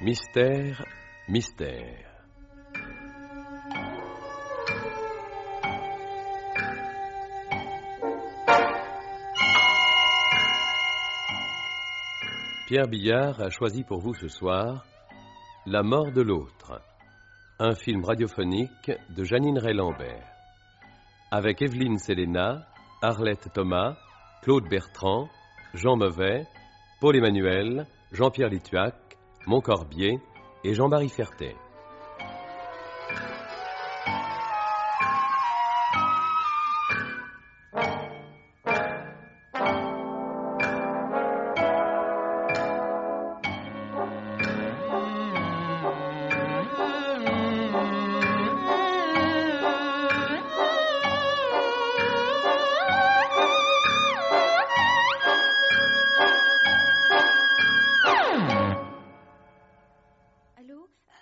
Mystère, mystère. Pierre Billard a choisi pour vous ce soir La mort de l'autre, un film radiophonique de Jeannine Ray-Lambert, avec Evelyne Selena, Arlette Thomas, Claude Bertrand, Jean Mauvais, Paul Emmanuel, Jean-Pierre Lituac, Montcorbier et Jean-Marie Ferté.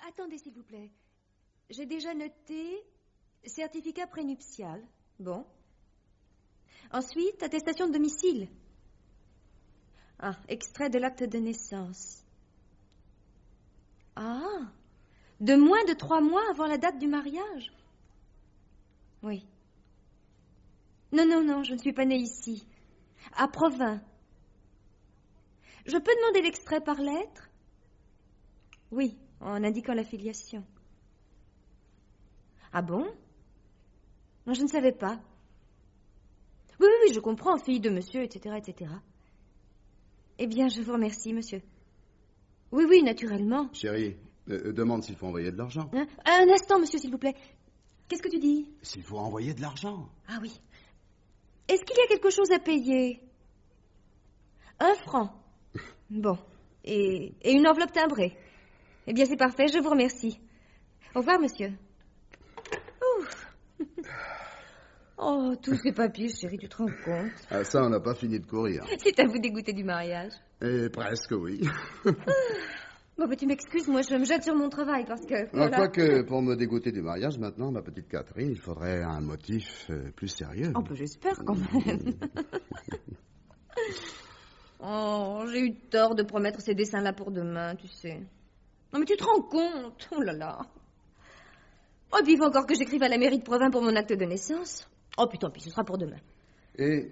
Attendez, s'il vous plaît. J'ai déjà noté certificat prénuptial. Bon. Ensuite, attestation de domicile. Ah, extrait de l'acte de naissance. Ah, de moins de 3 mois avant la date du mariage. Oui. Non, je ne suis pas née ici. À Provins. Je peux demander l'extrait par lettre? Oui, en indiquant la filiation. Ah bon? Non, je ne savais pas. Oui, je comprends, fille de monsieur, etc., etc. Eh bien, je vous remercie, monsieur. Oui, naturellement. Chérie, demande s'il faut envoyer de l'argent. Hein? Un instant, monsieur, s'il vous plaît. Qu'est-ce que tu dis? S'il faut envoyer de l'argent. Ah oui. Est-ce qu'il y a quelque chose à payer? 1 franc. Bon. Et une enveloppe timbrée. Eh bien, c'est parfait, je vous remercie. Au revoir, monsieur. Ouf. Oh, tous ces papiers, chérie, tu te rends compte? Ah, ça, on n'a pas fini de courir. C'est à vous dégoûter du mariage. Presque, oui. Bon, tu m'excuses, moi, je me jette sur mon travail parce que... Voilà. Quoique, pour me dégoûter du mariage, maintenant, ma petite Catherine, il faudrait un motif plus sérieux. Oh, j'espère quand même. Oh, j'ai eu tort de promettre ces dessins-là pour demain, tu sais. Non, mais tu te rends compte? Oh là là. Oh, puis il faut encore que j'écrive à la mairie de Provins pour mon acte de naissance. Oh, puis tant pis, ce sera pour demain. Et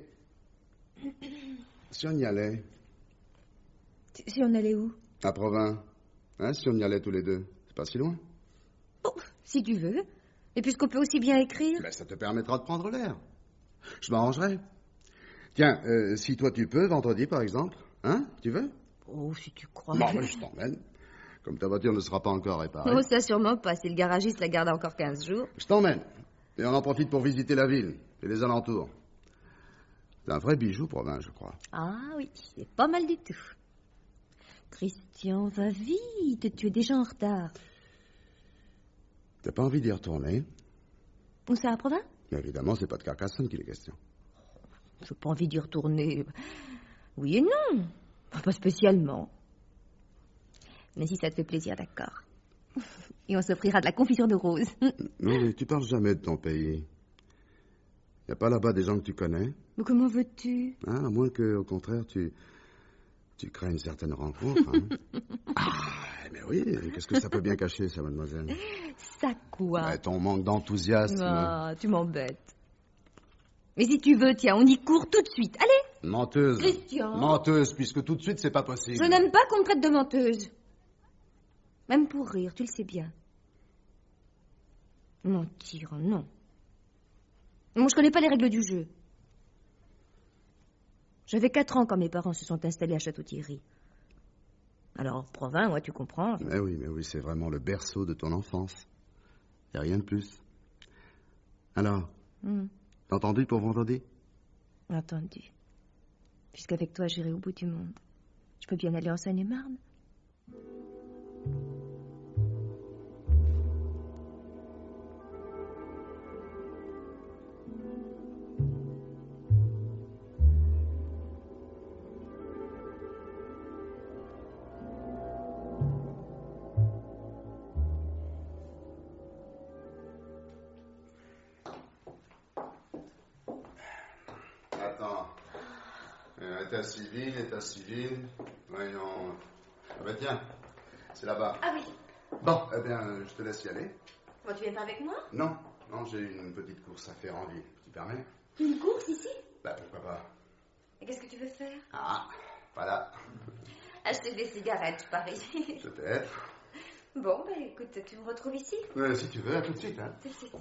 si on y allait? Si on allait où? À Provins. Hein, si on y allait tous les deux. C'est pas si loin. Oh, si tu veux. Et puisqu'on peut aussi bien écrire. Ben, ça te permettra de prendre l'air. Je m'arrangerai. Tiens, si toi tu peux, vendredi par exemple. Hein, tu veux? Oh, si tu crois. Bon, je t'emmène. Comme ta voiture ne sera pas encore réparée. Oh, ça sûrement pas, si le garagiste la garde encore 15 jours. Je t'emmène. Et on en profite pour visiter la ville et les alentours. C'est un vrai bijou, Provins, je crois. Ah oui, c'est pas mal du tout. Christian, va vite, tu es déjà en retard. T'as pas envie d'y retourner? Où ça, à Provins? Mais évidemment, c'est pas de Carcassonne qu'il est question. J'ai pas envie d'y retourner. Oui et non. Pas spécialement. Mais si ça te fait plaisir, d'accord. Et on s'offrira de la confiture de rose. Non, mais tu parles jamais de ton pays. Y a pas là-bas des gens que tu connais? Mais comment veux-tu? Hein, à moins que, au contraire, tu crées une certaine rencontre. Hein. Ah, mais oui, qu'est-ce que ça peut bien cacher, ça, mademoiselle? Ça quoi? Ben, ton manque d'enthousiasme. Ah, tu m'embêtes. Mais si tu veux, tiens, on y court tout de suite. Allez! Menteuse. Christian! Menteuse, puisque tout de suite, c'est pas possible. Je n'aime pas qu'on me traite de menteuse. Même pour rire, tu le sais bien. Mentir, non. Moi, je connais pas les règles du jeu. J'avais 4 ans quand mes parents se sont installés à Château-Thierry. Alors, Provins, moi, tu comprends. Mais oui, c'est vraiment le berceau de ton enfance. Y a rien de plus. Alors, t'as entendu pour vendredi? Entendu. Puisqu'avec toi, j'irai au bout du monde. Je peux bien aller en Seine-et-Marne. État civil. Voyons. Ah bah tiens, C'est là-bas. Ah oui. Bon, eh bien, je te laisse y aller. Bon, tu viens pas avec moi? Non, j'ai une petite course à faire en ville. Tu permets? Une course ici? Bah, pourquoi pas. Et qu'est-ce que tu veux faire? Ah, voilà. Acheter des cigarettes, je parie. Peut-être. Bon, bah écoute, tu me retrouves ici? Si tu veux, à tout de suite, hein. Tout de suite.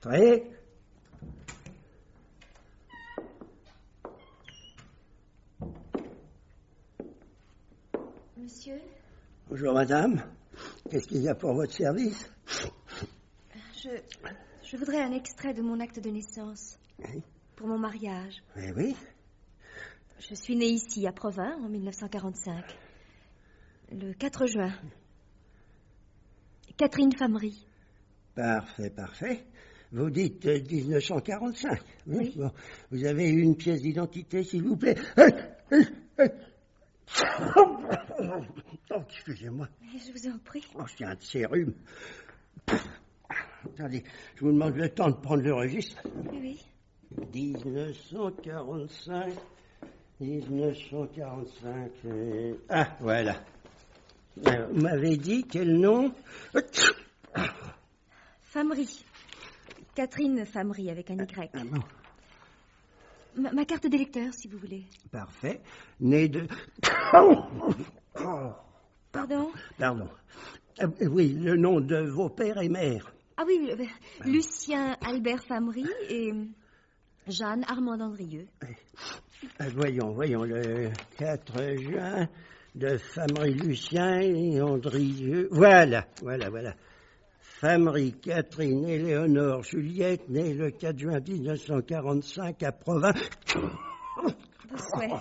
Oui. Monsieur, Bonjour madame. Qu'est-ce qu'il y a pour votre service? je voudrais un extrait de mon acte de naissance. Oui. Pour mon mariage. Oui, oui. Je suis née ici, à Provins, en 1945. Le 4 juin. Catherine Famery. Parfait, parfait. Vous dites 1945. Oui. Bon. Vous avez une pièce d'identité, s'il vous plaît? Oh, excusez-moi. Je vous en prie. Oh, c'est un sérum. Attendez, je vous demande le temps de prendre le registre. Oui. 1945. Ah, voilà. Vous m'avez dit quel nom? Famery. Catherine Famery, avec un Y. Ah bon. Ma carte d'électeur, si vous voulez. Parfait. Né de... Pardon? Pardon. Oui, le nom de vos pères et mères. Ah oui, Lucien Albert Famery et Jeanne Armand Andrieux. Voyons, le 4 juin de Famery Lucien et Andrieux. Voilà. Famery Catherine Éléonore Juliette, née le 4 juin 1945 à Provins. Vos souhaits.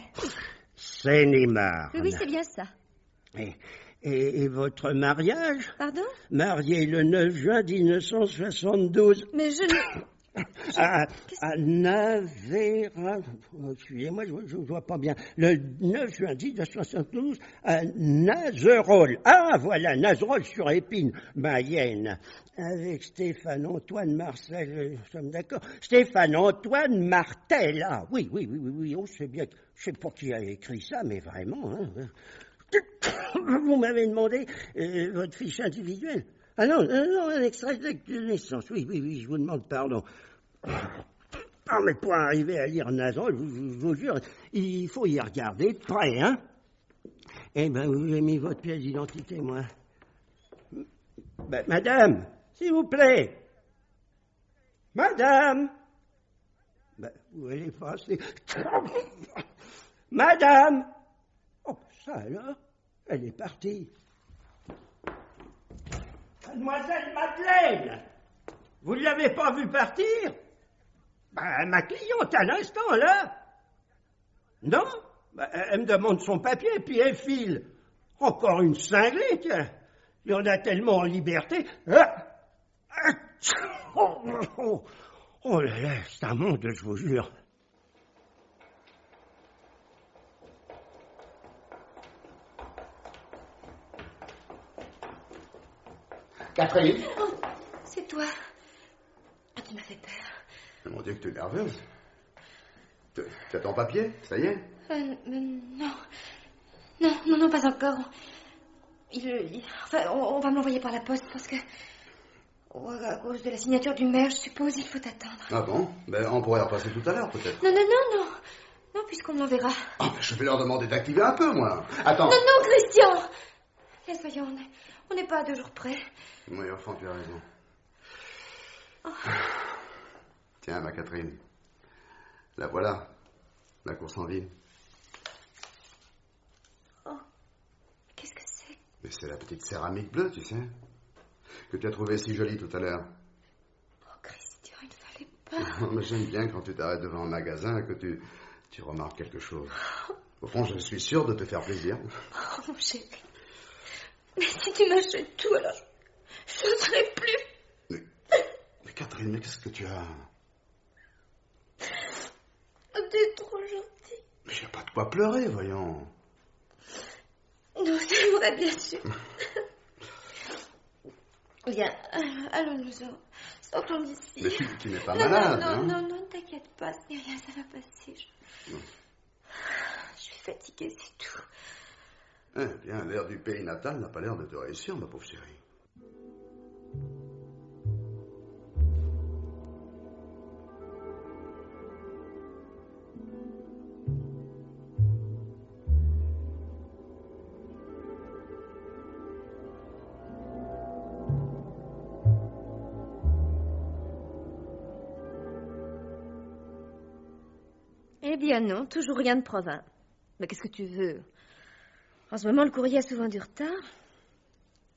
Seine-et-Marne. Oui, c'est bien ça. Et votre mariage? Pardon? Marié le 9 juin 1972. Mais je ne... À Navéra... Excusez-moi, je ne vois pas bien. Le 9 juin 1972, à Nazerolles. Ah, voilà, Nazerolles sur Épine, Mayenne. Avec Stéphane Antoine Marcel, nous sommes d'accord. Stéphane Antoine Martel. Ah, oui, on sait bien. Je sais pas qui a écrit ça, mais vraiment, hein. Vous m'avez demandé votre fiche individuelle. Ah non, un extrait de naissance. Oui, je vous demande pardon. Ah, mais pour arriver à lire Nazerolles, je vous jure, il faut y regarder de près, hein. Eh bien, vous avez mis votre pièce d'identité, moi. Ben, madame, s'il vous plaît. Madame. Ben, vous allez passer. Madame. Oh, ça alors, elle est partie. Mademoiselle Madeleine, vous ne l'avez pas vue partir? Ben, ma cliente à l'instant, là. Non? Ben, elle me demande son papier, puis elle file. Encore une cinglée, tiens. Il y en a tellement en liberté. Oh là là, c'est un monde, je vous jure. Catherine? Oh, c'est toi. Ah, tu m'as fait peur. Mon Dieu, que tu es nerveuse. Tu as ton papier? Ça y est? Non, pas encore. Enfin, on va me l'envoyer par la poste parce que... à cause de la signature du maire, je suppose, il faut attendre. Ah bon? Ben, on pourrait repasser tout à l'heure, peut-être. Non, puisqu'on me l'enverra. Oh, ben, je vais leur demander d'activer un peu, moi. Attends. Non, Christian! Eh, soyons, on n'est pas à 2 jours près. Oui, enfant, tu as raison. Oh. Tiens, ma Catherine. La voilà, la course en ville. Oh, qu'est-ce que c'est? Mais c'est la petite céramique bleue, tu sais, que tu as trouvée si jolie tout à l'heure. Oh, Christian, il ne fallait pas. Mais j'aime bien quand tu t'arrêtes devant un magasin que tu remarques quelque chose. Au fond, je suis sûr de te faire plaisir. Oh, mon chéri. Mais si tu m'achètes tout, alors je ne serai plus. Mais Catherine, mais qu'est-ce que tu as? T'es trop gentil. Mais il n'y a pas de quoi pleurer, voyons. Non, c'est vrai, bien sûr. Viens, allons-nous sortons d'ici. Mais tu n'es pas non, malade, non, hein? non, ne t'inquiète pas, c'est rien, ça va passer. Je suis fatiguée, c'est tout. Eh bien, l'air du pays natal n'a pas l'air de te réussir, ma pauvre chérie. Eh bien non, toujours rien de provins. Mais qu'est-ce que tu veux? En ce moment, le courrier a souvent du retard.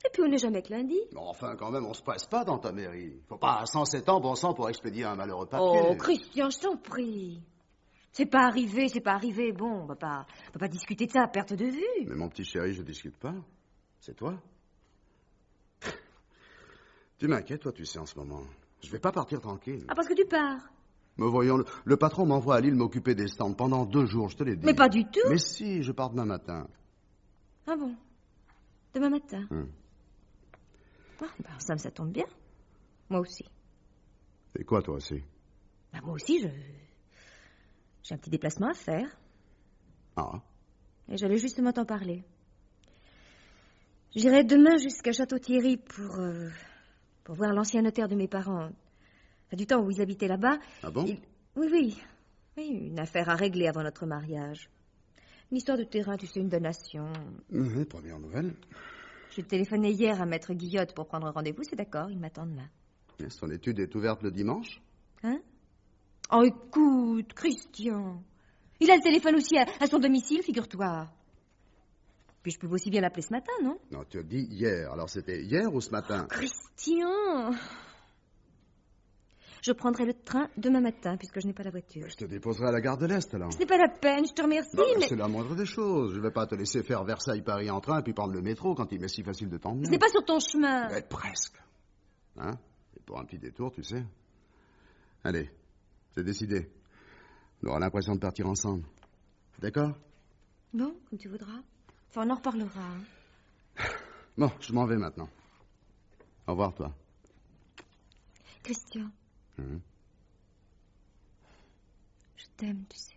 Et puis on n'est jamais que lundi. Non, enfin, quand même, on se presse pas dans ta mairie. Faut pas 107 ans, bon sang, pour expédier un malheureux papier. Oh, Christian, je t'en prie. C'est pas arrivé, c'est pas arrivé. Bon, on va pas discuter de ça à perte de vue. Mais mon petit chéri, je discute pas. C'est toi. Tu m'inquiètes, toi, tu sais, en ce moment. Je vais pas partir tranquille. Ah, parce que tu pars. Mais voyons, le patron m'envoie à Lille m'occuper des stands pendant 2 jours, je te l'ai dit. Mais pas du tout. Mais si, je pars demain matin. Ah bon? Demain matin? Ah, ben, ça tombe bien. Moi aussi. Et quoi, toi aussi? Ben, moi aussi, j'ai un petit déplacement à faire. Ah. Et j'allais justement t'en parler. J'irai demain jusqu'à Château-Thierry pour voir l'ancien notaire de mes parents. Enfin, du temps où ils habitaient là-bas. Ah bon? Oui, une affaire à régler avant notre mariage. Une histoire de terrain, tu sais, une donation. Première nouvelle. J'ai téléphoné hier à Maître Guillotte pour prendre rendez-vous, c'est d'accord, il m'attend demain. Et son étude est ouverte le dimanche? Hein? Oh, écoute, Christian. Il a le téléphone aussi à son domicile, figure-toi. Puis je peux aussi bien l'appeler ce matin, non? Non, tu as dit hier. Alors c'était hier ou ce matin? Oh, Christian! Je prendrai le train demain matin, puisque je n'ai pas la voiture. Je te déposerai à la gare de l'Est, alors. Ce n'est pas la peine, je te remercie, Non, mais... C'est la moindre des choses. Je ne vais pas te laisser faire Versailles-Paris en train et puis prendre le métro quand il m'est si facile de t'emmener. Ce n'est pas sur ton chemin. Presque. Hein? Et pour un petit détour, tu sais. Allez, c'est décidé. On aura l'impression de partir ensemble. D'accord? Bon, comme tu voudras. Enfin, on en reparlera. Hein. Bon, je m'en vais maintenant. Au revoir, toi. Christian. Je t'aime, tu sais.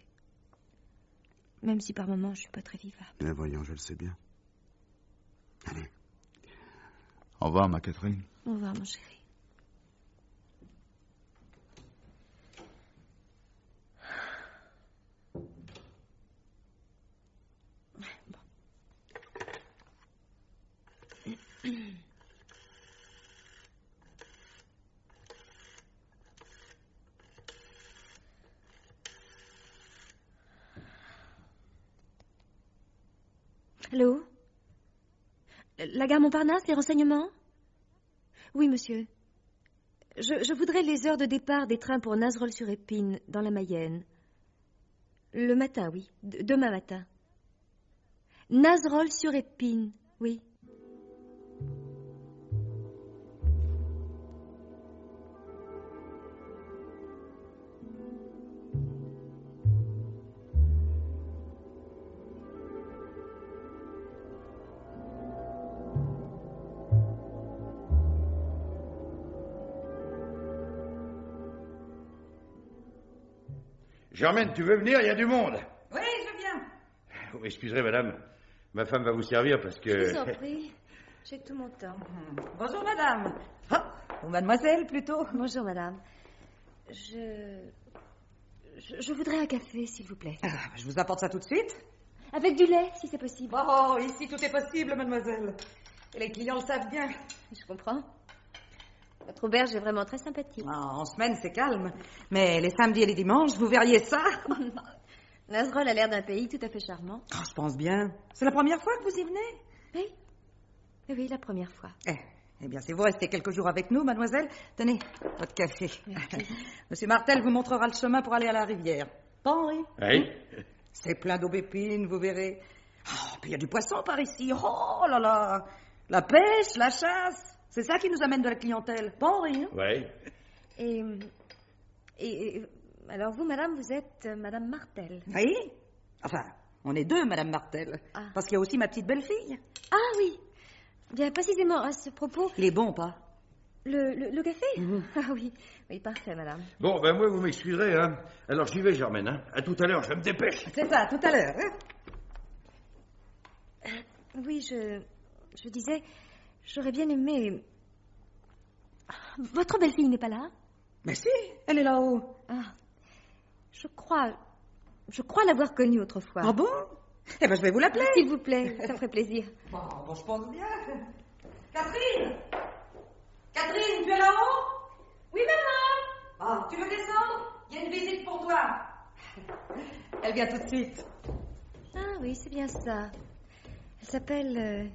Même si par moments je suis pas très vivable. Mais voyons, je le sais bien. Allez. Au revoir, ma Catherine. Au revoir, mon chéri. Bon. Allô? La gare Montparnasse, les renseignements? Oui, monsieur. Je voudrais les heures de départ des trains pour Nazerolles-sur-Épine, dans la Mayenne. Le matin, oui. Demain matin. Nazerolles-sur-Épine, oui. Germaine, tu veux venir? Il y a du monde. Oui, je viens. Vous m'excuserez, madame. Ma femme va vous servir parce que... Je vous en prie. J'ai tout mon temps. Bonjour, madame. Ah, ou mademoiselle, plutôt. Bonjour, madame. Je voudrais un café, s'il vous plaît. Ah, je vous apporte ça tout de suite. Avec du lait, si c'est possible. Oh, ici, tout est possible, mademoiselle. Et les clients le savent bien. Je comprends. Votre auberge est vraiment très sympathique. Ah, en semaine, c'est calme. Mais les samedis et les dimanches, vous verriez ça. Nazerolles a l'air d'un pays tout à fait charmant. Ah, je pense bien. C'est la première fois que vous y venez? Oui. Oui, la première fois. Eh bien, si vous restez quelques jours avec nous, mademoiselle, tenez, votre café. Monsieur Martel vous montrera le chemin pour aller à la rivière. Bon, oui? Oui. C'est plein d'aubépines, vous verrez. Oh, puis il y a du poisson par ici. Oh là là. La pêche, la chasse. C'est ça qui nous amène de la clientèle. Bon, oui. Oui. Et alors vous, madame, vous êtes madame Martel. Oui. Enfin, On est deux, Madame Martel. Ah. Parce qu'il y a aussi ma petite belle-fille. Ah oui. Bien, précisément à ce propos, Il est bon, pas? le café Ah oui, oui, parfait, madame. Bon, ben moi, vous m'excuserez, hein. Alors, j'y vais, Germaine, hein. À tout à l'heure, je me dépêche. C'est ça, tout à l'heure. Hein? Oui, je disais, j'aurais bien aimé... Votre belle-fille n'est pas là? Mais si, elle est là-haut. Ah, je crois l'avoir connue autrefois. Ah bon? Eh ben, je vais vous l'appeler. S'il vous plaît, ça me ferait plaisir. Bon, je pense bien. Catherine! Catherine, tu es là-haut? Oui, maman! Ah, tu veux descendre? Il y a une visite pour toi. Elle vient tout de suite. Ah oui, c'est bien ça. Elle s'appelle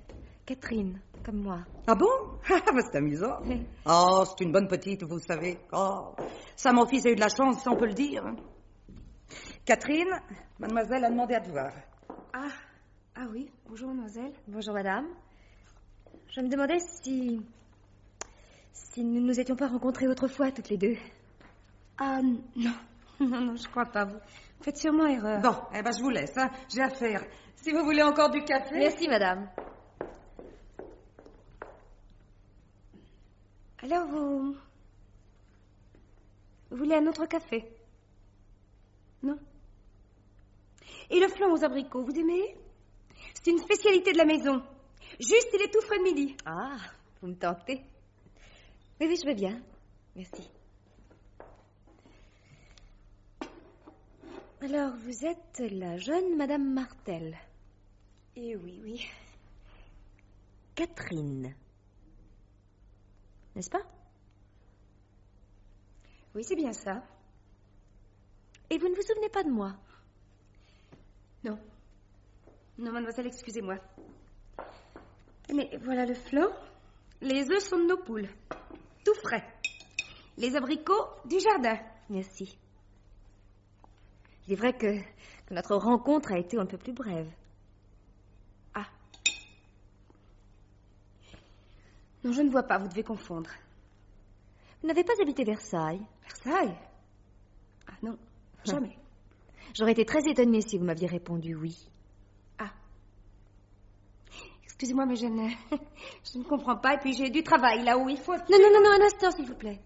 Catherine, comme moi. Ah bon? Ah, bah, c'est amusant. Oh, c'est une bonne petite, vous savez. Oh, ça, mon fils a eu de la chance, ça, on peut le dire. Catherine, mademoiselle a demandé à te voir. Ah oui, bonjour mademoiselle. Bonjour madame. Je me demandais si nous nous étions pas rencontrés autrefois toutes les deux. Ah non, non, je crois pas. Vous faites sûrement erreur. Bon, eh ben, je vous laisse, hein. J'ai affaire. Si vous voulez encore du café... Merci madame. Alors vous voulez un autre café? Non? Et le flan aux abricots, vous aimez? C'est une spécialité de la maison. Juste, il est tout frais de midi. Ah, vous me tentez. Oui, je vais bien. Merci. Alors, vous êtes la jeune Madame Martel. Eh oui. Catherine. N'est-ce pas? Oui, c'est bien ça. Et vous ne vous souvenez pas de moi? Non. Non, mademoiselle, excusez-moi. Mais voilà le flan. Les œufs sont de nos poules. Tout frais. Les abricots du jardin. Merci. Il est vrai que notre rencontre a été un peu plus brève. Ah. Non, je ne vois pas, vous devez confondre. Vous n'avez pas habité Versailles? Versailles? Ah non, jamais. J'aurais été très étonnée si vous m'aviez répondu oui. Ah. Excusez-moi, mais je ne comprends pas. Et puis j'ai du travail là où il faut... Non, un instant, s'il vous plaît.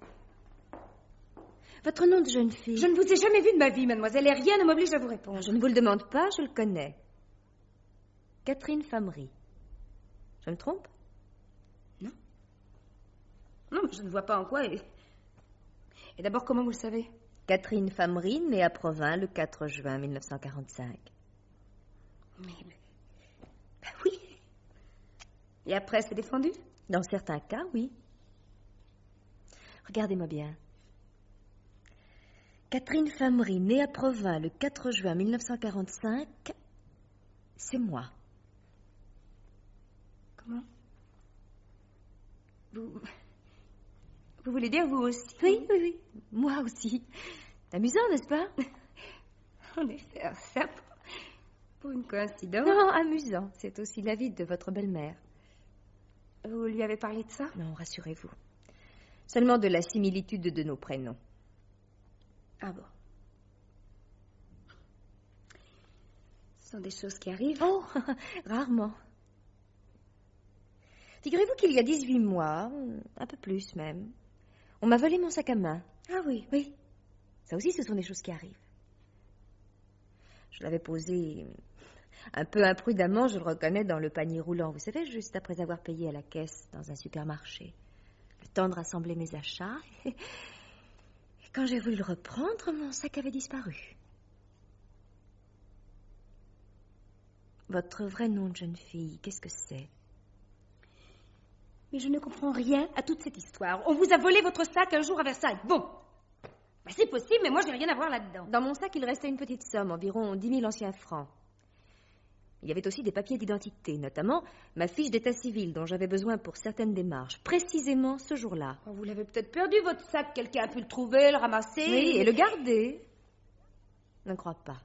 Votre nom de jeune fille? Je ne vous ai jamais vue de ma vie, mademoiselle, et rien ne m'oblige à vous répondre. Je ne vous le demande pas, je le connais. Catherine Famery. Je me trompe? Non. Non, mais je ne vois pas en quoi. Et d'abord, comment vous le savez? Catherine Famery, née à Provins le 4 juin 1945. Mais ben oui. Et après, c'est défendu? Dans certains cas, oui. Regardez-moi bien. Catherine Famery, née à Provins le 4 juin 1945, c'est moi. Comment? Vous voulez dire vous aussi? Oui. Moi aussi. C'est amusant, n'est-ce pas? En effet, ça pour une coïncidence. Non, amusant. C'est aussi l'avis de votre belle-mère. Vous lui avez parlé de ça? Non, rassurez-vous. Seulement de la similitude de nos prénoms. Ah bon. Ce sont des choses qui arrivent? Oh, rarement. Figurez-vous qu'il y a 18 mois, un peu plus même, on m'a volé mon sac à main. Ah oui? Oui. Ça aussi, ce sont des choses qui arrivent. Je l'avais posé un peu imprudemment, je le reconnais, dans le panier roulant. Vous savez, juste après avoir payé à la caisse dans un supermarché. Le temps de rassembler mes achats. Et quand j'ai voulu le reprendre, mon sac avait disparu. Votre vrai nom de jeune fille, qu'est-ce que c'est? Mais je ne comprends rien à toute cette histoire. On vous a volé votre sac un jour à Versailles. Bon. Ben, c'est possible, mais moi, je n'ai rien à voir là-dedans. Dans mon sac, il restait une petite somme, environ 10 000 anciens francs. Il y avait aussi des papiers d'identité, notamment ma fiche d'état civil dont j'avais besoin pour certaines démarches, précisément ce jour-là. Oh, vous l'avez peut-être perdu, votre sac. Quelqu'un a pu le trouver, le ramasser... Oui, et le garder. Je ne crois pas.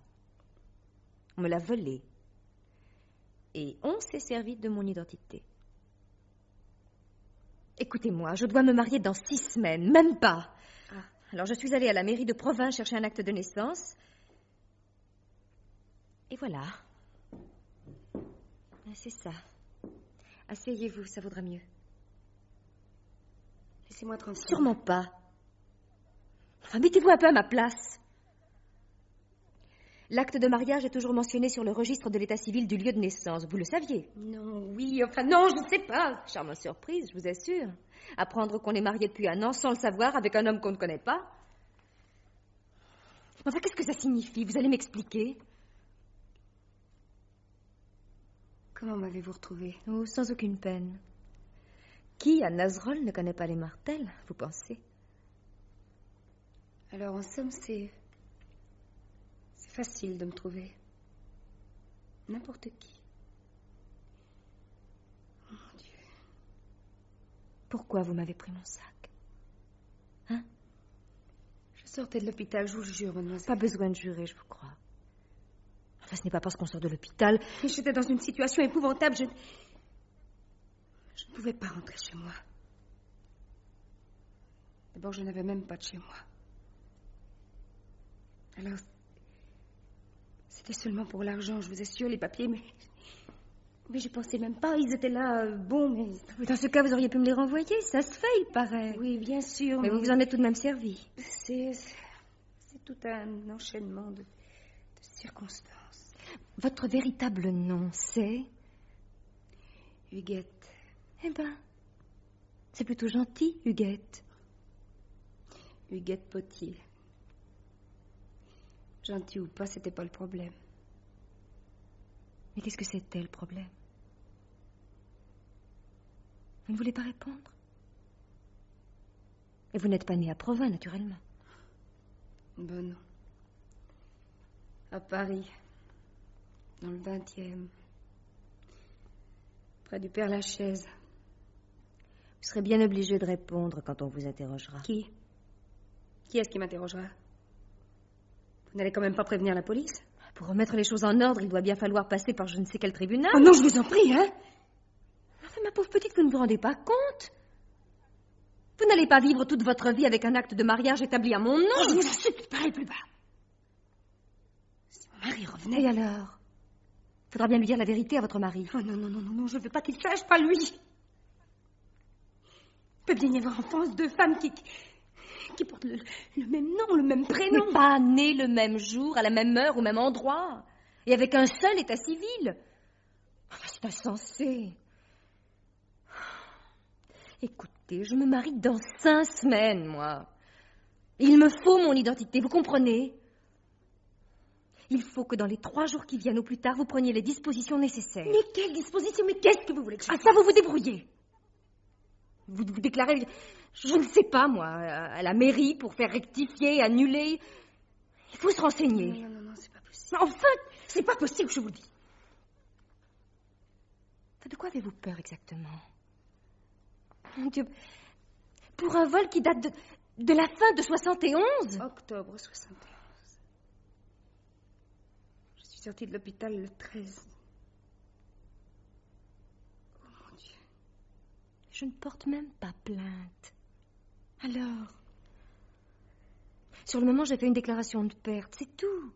On me l'a volé. Et on s'est servi de mon identité. Écoutez-moi, je dois me marier dans 6 semaines, même pas. Ah. Alors je suis allée à la mairie de Provins chercher un acte de naissance. Et voilà. C'est ça. Asseyez-vous, ça vaudra mieux. Laissez-moi tranquille. Sûrement pas. Enfin, mettez-vous un peu à ma place. L'acte de mariage est toujours mentionné sur le registre de l'état civil du lieu de naissance. Vous le saviez? Non, oui, enfin non, je ne sais pas. Charmante surprise, je vous assure. Apprendre qu'on est marié depuis 1 an sans le savoir avec un homme qu'on ne connaît pas. Enfin, qu'est-ce que ça signifie? Vous allez m'expliquer? Comment m'avez-vous retrouvée? Oh, sans aucune peine. Qui, à Nazrol, ne connaît pas les Martel, vous pensez? Alors, en somme, c'est facile de me trouver. N'importe qui. Oh, mon Dieu. Pourquoi vous m'avez pris mon sac? Hein? Je sortais de l'hôpital, je vous le jure, mademoiselle. Pas besoin de jurer, je vous crois. Enfin, ce n'est pas parce qu'on sort de l'hôpital. J'étais dans une situation épouvantable. Je ne pouvais pas rentrer chez moi. D'abord, je n'avais même pas de chez moi. Alors, c'était seulement pour l'argent, je vous assure, les papiers, mais je pensais même pas, ils étaient là, bon, mais... Dans ce cas, vous auriez pu me les renvoyer, ça se fait, il paraît. Oui, bien sûr. Mais vous vous en êtes tout de même servi. C'est tout un enchaînement de circonstances. Votre véritable nom, c'est... Huguette. Eh ben, c'est plutôt gentil, Huguette. Huguette Potier. Gentil ou pas, c'était pas le problème. Mais qu'est-ce que c'était, le problème? Vous ne voulez pas répondre? Et vous n'êtes pas né à Provins, naturellement. Ben non. À Paris, dans le 20e, près du Père-Lachaise. Vous serez bien obligé de répondre quand on vous interrogera. Qui est-ce qui m'interrogera? Vous n'allez quand même pas prévenir la police? Pour remettre les choses en ordre, il doit bien falloir passer par je ne sais quel tribunal. Oh non, je vous en prie, hein? Enfin, ma pauvre petite, vous ne vous rendez pas compte? Vous n'allez pas vivre toute votre vie avec un acte de mariage établi à mon nom. Oh, je vous en supplie, parlez plus bas. Si mon mari revenait... Et alors? Faudra bien lui dire la vérité à votre mari. Oh non, non, non, non, non, je veux pas qu'il sache, pas lui. Il peut bien y avoir en France 2 femmes qui portent le même nom, le même prénom. Mais pas nées le même jour, à la même heure, au même endroit. Et avec un seul état civil. Enfin, c'est insensé. Écoutez, je me marie dans 5 semaines, moi. Il me faut mon identité, vous comprenez? Il faut que dans les 3 jours qui viennent au plus tard, vous preniez les dispositions nécessaires. Mais quelles dispositions? Mais qu'est-ce que vous voulez que je fasse? Ça, vous vous débrouillez. Vous déclarez, je ne sais pas, moi, à la mairie pour faire rectifier, annuler. Il faut se renseigner. Non, non, non, c'est pas possible. Enfin, c'est pas possible, je vous le dis. De quoi avez-vous peur exactement? Mon Dieu, pour un vol qui date de la fin de 71? Octobre 71. Je suis sortie de l'hôpital le 13. Oh mon Dieu. Je ne porte même pas plainte. Alors? Sur le moment, j'ai fait une déclaration de perte, c'est tout.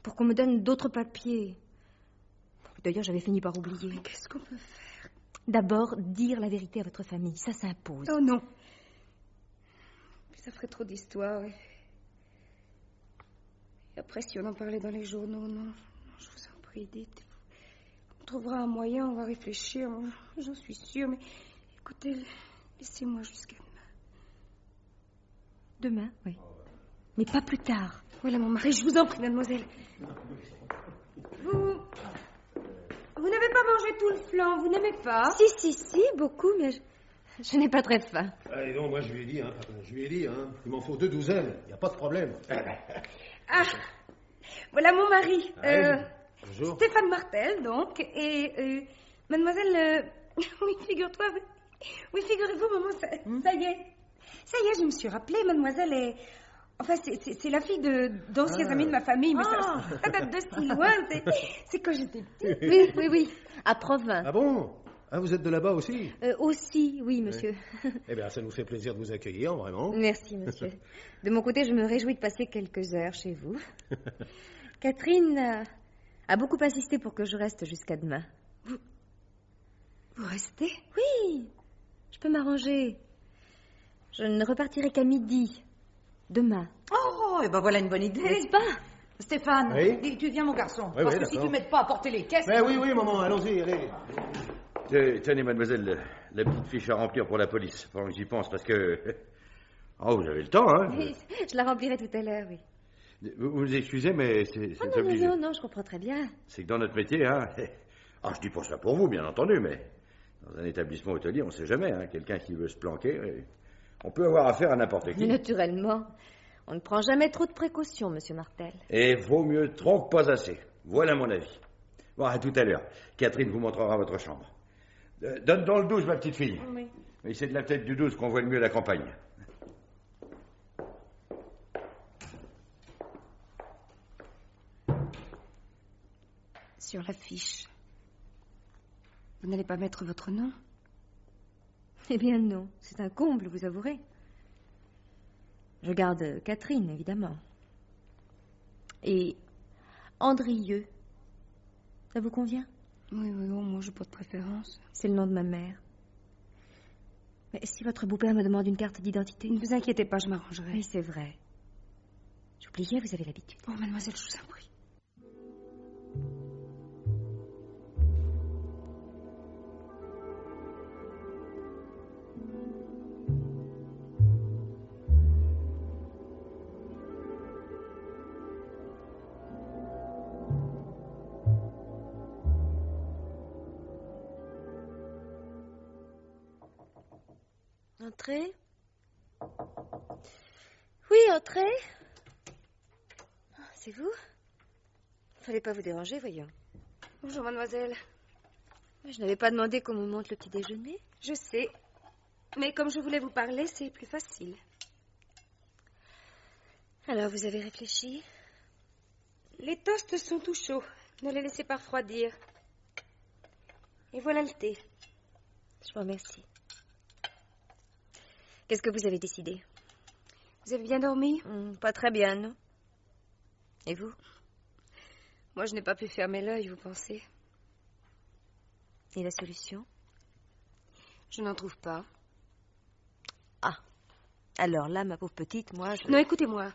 Pour qu'on me donne d'autres papiers. D'ailleurs, j'avais fini par oublier. Mais qu'est-ce qu'on peut faire? D'abord, dire la vérité à votre famille, ça s'impose. Oh non. Puis ça ferait trop d'histoires. Et après, si on en parlait dans les journaux, non, je vous en prie, dites. On trouvera un moyen, on va réfléchir, j'en suis sûre, mais écoutez, laissez-moi jusqu'à demain. Demain, oui. Mais pas plus tard. Voilà mon mari, je vous en prie, mademoiselle. Vous n'avez pas mangé tout le flan, vous n'aimez pas? Si, beaucoup, mais je n'ai pas très faim. Allez donc, moi je lui ai dit, il m'en faut 2 douzaines, il n'y a pas de problème. Ah, voilà mon mari. Bonjour. Stéphane Martel, donc, et mademoiselle... oui, figure-toi... Oui, figurez-vous, maman, ça y est. Ça y est, je me suis rappelée, mademoiselle est... Enfin, c'est la fille d'anciens amis de ma famille, mais ça date de si loin, c'est quand j'étais petite. Oui, à Provins. Ah bon? Ah, vous êtes de là-bas aussi? Aussi, oui, monsieur. Eh bien, ça nous fait plaisir de vous accueillir, vraiment. Merci, monsieur. De mon côté, je me réjouis de passer quelques heures chez vous. Catherine a beaucoup insisté pour que je reste jusqu'à demain. Vous restez? Oui, je peux m'arranger. Je ne repartirai qu'à midi. Demain. Oh, et ben voilà une bonne idée. N'est-ce pas? Stéphane, Oui dis, tu viens mon garçon. Oui, parce oui, que si d'accord. tu m'aides pas à porter les caisses... Mais oui, maman, allons-y, allez. Tenez, mademoiselle, la petite fiche à remplir pour la police. Pendant que j'y pense, parce que... Oh, vous avez le temps, hein? Oui, je la remplirai tout à l'heure, oui. Vous nous excusez, mais c'est Oh non, obligé. non, je comprends très bien. C'est que dans notre métier, hein... Ah, je dis pas ça pour vous, bien entendu, mais... Dans un établissement hôtelier, on ne sait jamais, hein. Quelqu'un qui veut se planquer, on peut avoir affaire à n'importe qui. Mais naturellement, on ne prend jamais trop de précautions, Monsieur Martel. Et vaut mieux trop que pas assez. Voilà mon avis. Bon, à tout à l'heure. Catherine vous montrera votre chambre. Donne dans le 12, ma petite fille. Oui. Mais c'est de la tête du 12 qu'on voit le mieux la campagne. Sur la fiche. Vous n'allez pas mettre votre nom? Eh bien non, c'est un comble, vous avouerez. Je garde Catherine, évidemment. Et Andrieux. Ça vous convient? Oui, moi j'ai pas de préférence. C'est le nom de ma mère. Mais si votre beau-père me demande une carte d'identité... Ne vous inquiétez pas, je m'arrangerai. Oui, c'est vrai. J'oubliais, vous avez l'habitude. Oh, mademoiselle, je vous en prie. Entrez. Oui, entrez. C'est vous? Fallait pas vous déranger, voyons. Bonjour, mademoiselle. Je n'avais pas demandé qu'on me monte le petit déjeuner. Je sais. Mais comme je voulais vous parler, c'est plus facile. Alors, vous avez réfléchi? Les toasts sont tout chauds. Ne les laissez pas refroidir. Et voilà le thé. Je vous remercie. Qu'est-ce que vous avez décidé? Vous avez bien dormi? Pas très bien, non? Et vous? Moi, je n'ai pas pu fermer l'œil, vous pensez? Et la solution? Je n'en trouve pas. Ah. Alors là, ma pauvre petite, moi, je... Non, écoutez-moi.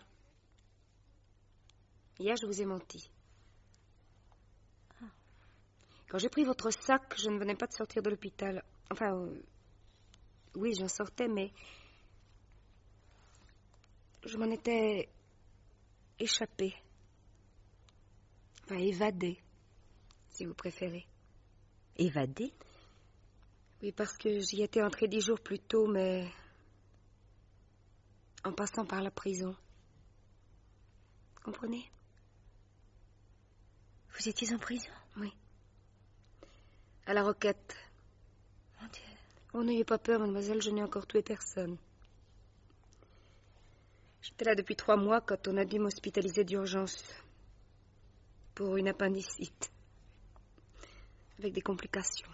Hier, je vous ai menti. Quand j'ai pris votre sac, je ne venais pas de sortir de l'hôpital. Enfin, oui, j'en sortais, mais... je m'en étais échappée. Enfin, évadée, si vous préférez. Évadée? Oui, parce que j'y étais entrée 10 jours plus tôt, mais... en passant par la prison. Vous comprenez? Vous étiez en prison? Oui. À la Roquette. Mon Dieu. Oh, n'ayez pas peur, mademoiselle, je n'ai encore tué personne. J'étais là depuis 3 mois quand on a dû m'hospitaliser d'urgence pour une appendicite, avec des complications.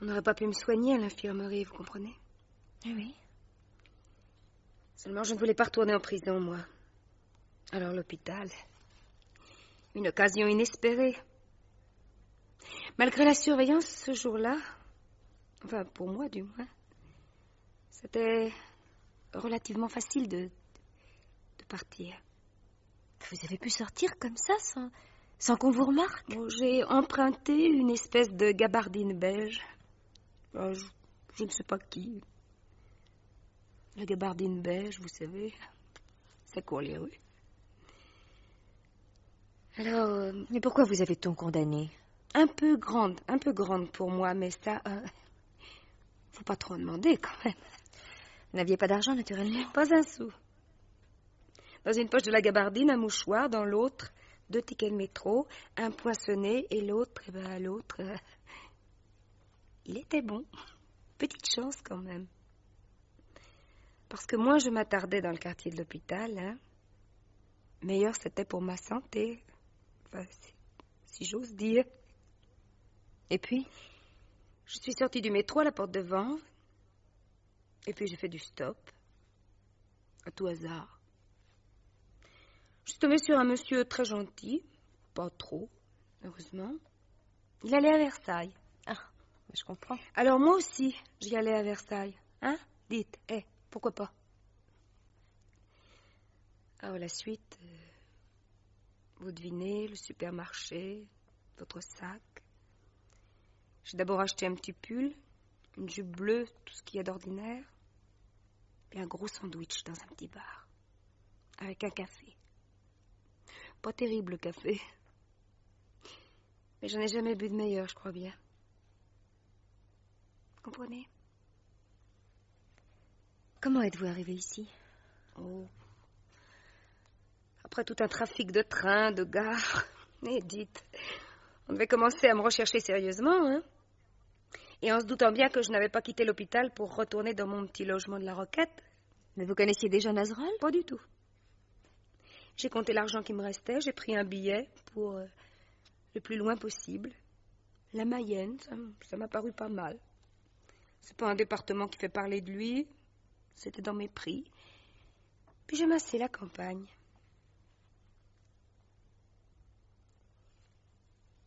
On n'aurait pas pu me soigner à l'infirmerie, vous comprenez? Oui. Seulement, je ne voulais pas retourner en prison, moi. Alors, l'hôpital. Une occasion inespérée. Malgré la surveillance, ce jour-là, enfin, pour moi, du moins, c'était relativement facile de partir. Vous avez pu sortir comme ça, sans qu'on vous remarque? Bon, j'ai emprunté une espèce de gabardine beige. Je ne sais pas qui. La gabardine beige, vous savez, ça court les rues. Alors... Mais pourquoi vous avez-on condamné? Un peu grande pour moi, mais ça... faut pas trop en demander, quand même. Vous n'aviez pas d'argent, naturellement? Pas un sou. Dans une poche de la gabardine, un mouchoir, dans l'autre, 2 tickets de métro, un poinçonné, et l'autre, il était bon. Petite chance, quand même. Parce que moins je m'attardais dans le quartier de l'hôpital, hein, meilleur c'était pour ma santé. Enfin, si j'ose dire. Et puis? Je suis sortie du métro à la porte devant. Et puis j'ai fait du stop. À tout hasard. Je suis tombée sur un monsieur très gentil. Pas trop, heureusement. Il allait à Versailles. Ah, je comprends. Alors moi aussi, j'y allais à Versailles. Hein? Dites, pourquoi pas? Ah, la suite, vous devinez, le supermarché, votre sac. J'ai d'abord acheté un petit pull, une jupe bleue, tout ce qu'il y a d'ordinaire, puis un gros sandwich dans un petit bar, avec un café. Pas terrible, le café. Mais j'en ai jamais bu de meilleur, je crois bien. Vous comprenez? Comment êtes-vous arrivé ici? Oh. Après tout un trafic de trains, de gares. Et dites, on devait commencer à me rechercher sérieusement, hein? Et en se doutant bien que je n'avais pas quitté l'hôpital pour retourner dans mon petit logement de la Roquette. Mais vous connaissiez déjà Nazerolles? Pas du tout. J'ai compté l'argent qui me restait, j'ai pris un billet pour le plus loin possible. La Mayenne, ça m'a paru pas mal. C'est pas un département qui fait parler de lui, c'était dans mes prix. Puis j'ai massé la campagne.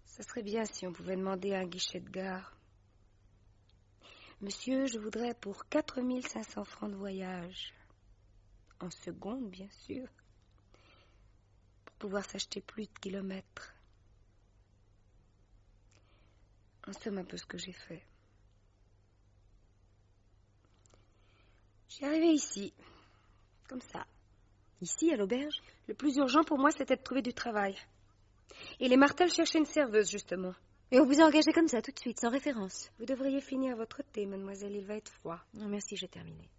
Ça serait bien si on pouvait demander à un guichet de gare. Monsieur, je voudrais pour 4 500 francs de voyage. En seconde, bien sûr. Pour pouvoir s'acheter plus de kilomètres. En somme, un peu ce que j'ai fait. J'y arrivé ici. Comme ça. Ici, à l'auberge? Le plus urgent pour moi, c'était de trouver du travail. Et les Martel cherchaient une serveuse, justement. Et on vous a engagé comme ça, tout de suite, sans référence. Vous devriez finir votre thé, mademoiselle, il va être froid. Non, merci, j'ai terminé.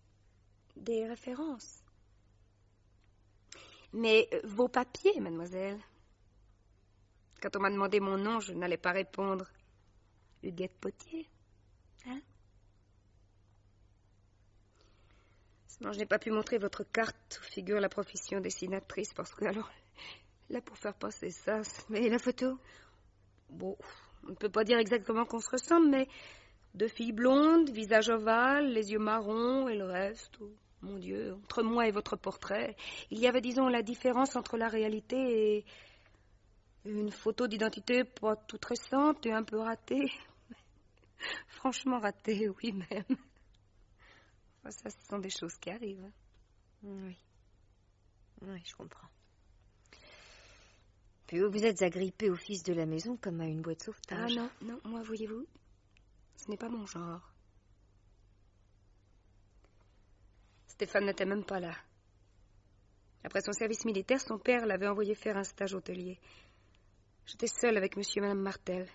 Des références. Mais vos papiers, mademoiselle. Quand on m'a demandé mon nom, je n'allais pas répondre. Huguette Potier. Hein? Sinon, je n'ai pas pu montrer votre carte où figure la profession dessinatrice, parce que alors, là, pour faire passer ça... Mais la photo? Bon, on ne peut pas dire exactement qu'on se ressemble, mais 2 filles blondes, visage ovale, les yeux marrons et le reste. Oh, mon Dieu, entre moi et votre portrait, il y avait, disons, la différence entre la réalité et une photo d'identité pas toute récente et un peu ratée. Franchement ratée, oui même. Ça, ce sont des choses qui arrivent. Oui. Oui, je comprends. Puis vous vous êtes agrippé au fils de la maison comme à une boîte de sauvetage. Ah non, moi, voyez-vous, ce n'est pas mon genre. Stéphane n'était même pas là. Après son service militaire, son père l'avait envoyé faire un stage hôtelier. J'étais seule avec monsieur et madame Martel.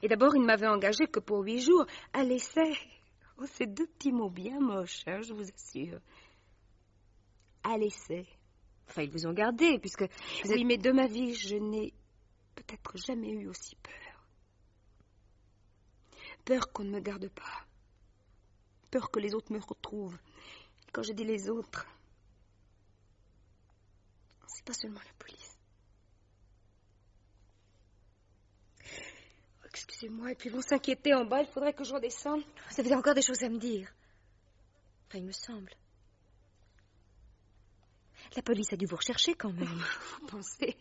Et d'abord, il ne m'avait engagé que pour 8 jours, à l'essai. Oh, ces 2 petits mots bien moches, hein, je vous assure. À l'essai. Enfin, ils vous ont gardé, puisque... Oui, mais de ma vie, je n'ai peut-être jamais eu aussi peur. Peur qu'on ne me garde pas. Peur que les autres me retrouvent. Et quand je dis les autres, c'est pas seulement la police. Excusez-moi, et puis vont s'inquiéter en bas, il faudrait que je redescende. Vous avez encore des choses à me dire. Enfin, il me semble. La police a dû vous rechercher quand même. Vous pensez?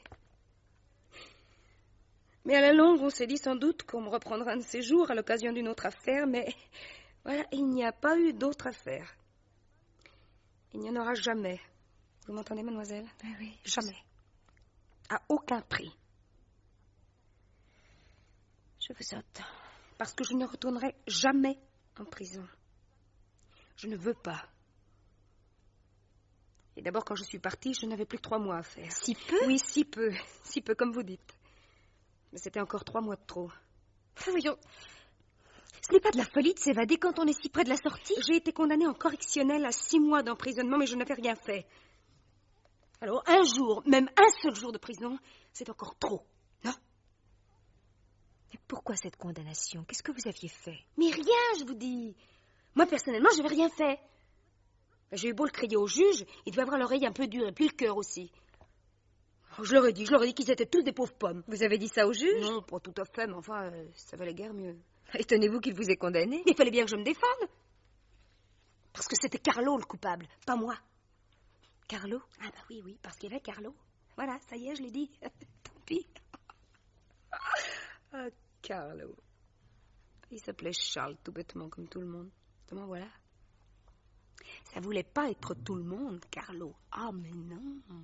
Mais à la longue, on s'est dit sans doute qu'on me reprendra un de ces jours à l'occasion d'une autre affaire, mais voilà, il n'y a pas eu d'autre affaire. Il n'y en aura jamais. Vous m'entendez, mademoiselle? Oui. Jamais. À aucun prix. Je vous entends. Parce que je ne retournerai jamais en prison. Je ne veux pas. Et d'abord, quand je suis partie, je n'avais plus que 3 mois à faire. Si peu? Oui, si peu. Si peu, comme vous dites. Mais c'était encore 3 mois de trop. Voyons. Ce n'est pas de la folie de s'évader quand on est si près de la sortie. J'ai été condamnée en correctionnel à 6 mois d'emprisonnement, mais je n'avais rien fait. Alors, un jour, même un seul jour de prison, c'est encore trop. Non? Mais pourquoi cette condamnation? Qu'est-ce que vous aviez fait? Mais rien, je vous dis. Moi, personnellement, je n'avais rien fait. J'ai eu beau le crier au juge, il devait avoir l'oreille un peu dure, et puis le cœur aussi. Je leur ai dit qu'ils étaient tous des pauvres pommes. Vous avez dit ça au juge? Non, pas tout à fait, mais enfin, ça valait guère mieux. Étonnez-vous qu'il vous ait condamné. Il fallait bien que je me défende. Parce que c'était Carlo le coupable, pas moi. Carlo? Ah bah oui, parce qu'il y avait Carlo. Voilà, ça y est, je l'ai dit. Tant pis. Carlo. Il s'appelait Charles, tout bêtement, comme tout le monde. Comment voilà? Ça voulait pas être tout le monde, Carlo. Ah, mais non. Un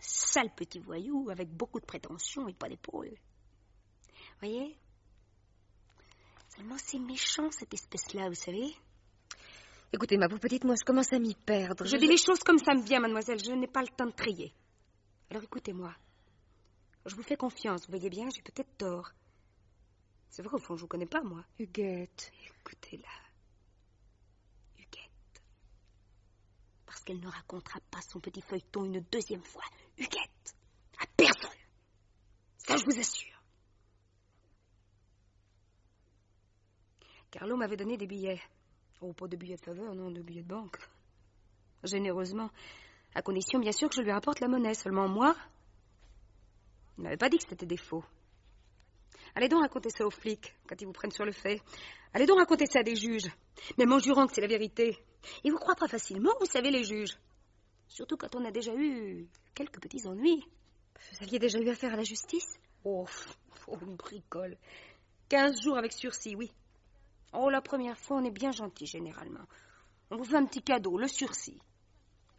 sale petit voyou avec beaucoup de prétentions et pas d'épaules. Voyez? Seulement, c'est méchant, cette espèce-là, vous savez? Écoutez, ma pauvre petite, moi, je commence à m'y perdre. Je dis les choses comme ça me vient, mademoiselle. Je n'ai pas le temps de trier. Alors, écoutez-moi. Je vous fais confiance, vous voyez bien, j'ai peut-être tort. C'est vrai, au fond, je vous connais pas, moi. Huguette. Écoutez-la. Huguette. Parce qu'elle ne racontera pas son petit feuilleton une deuxième fois. Huguette. À personne. Ça, je vous assure. Carlo m'avait donné des billets. Oh, pas de billets de faveur, non, de billets de banque. Généreusement. À condition, bien sûr, que je lui rapporte la monnaie. Seulement moi, il n'avait pas dit que c'était des faux. Allez donc raconter ça aux flics, quand ils vous prennent sur le fait. Allez donc raconter ça à des juges, même en jurant que c'est la vérité. Ils vous croient pas facilement, vous savez, les juges. Surtout quand on a déjà eu quelques petits ennuis. Vous aviez déjà eu affaire à la justice? Oh, une bricole. 15 jours avec sursis, oui. Oh, la première fois, on est bien gentil, généralement. On vous fait un petit cadeau, le sursis.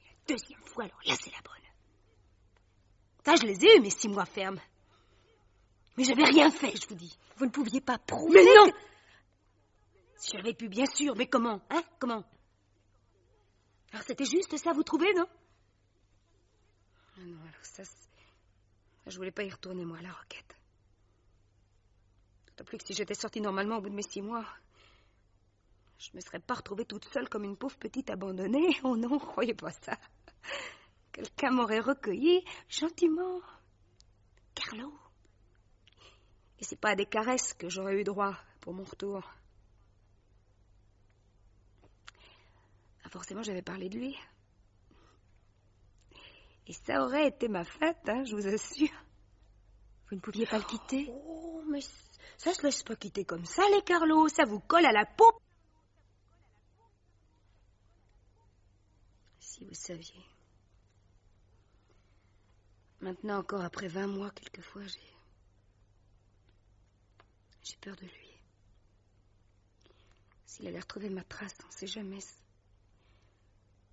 La deuxième fois, alors là, c'est la bonne. Ça, je les ai eu, mes 6 mois fermes. Mais j'avais rien fait, je vous dis. Vous ne pouviez pas prouver... Mais non! Si j'avais pu, bien sûr, mais comment? Hein? Comment? Alors, c'était juste ça, vous trouvez, non? Ah non, alors ça, je voulais pas y retourner, moi, à la Roquette. D'autant plus que si j'étais sortie normalement au bout de mes 6 mois, je me serais pas retrouvée toute seule comme une pauvre petite abandonnée. Oh non, croyez pas ça. Quelqu'un m'aurait recueillie gentiment. Carlo. Et c'est pas à des caresses que j'aurais eu droit pour mon retour. Ah, forcément, j'avais parlé de lui. Et ça aurait été ma fête, hein, je vous assure. Vous ne pouviez pas le quitter? Oh, mais ça se laisse pas quitter comme ça, les Carlo. Ça vous colle à la peau. Si vous saviez. Maintenant, encore après 20 mois, quelquefois, j'ai peur de lui. S'il allait retrouver ma trace, on ne sait jamais. Ce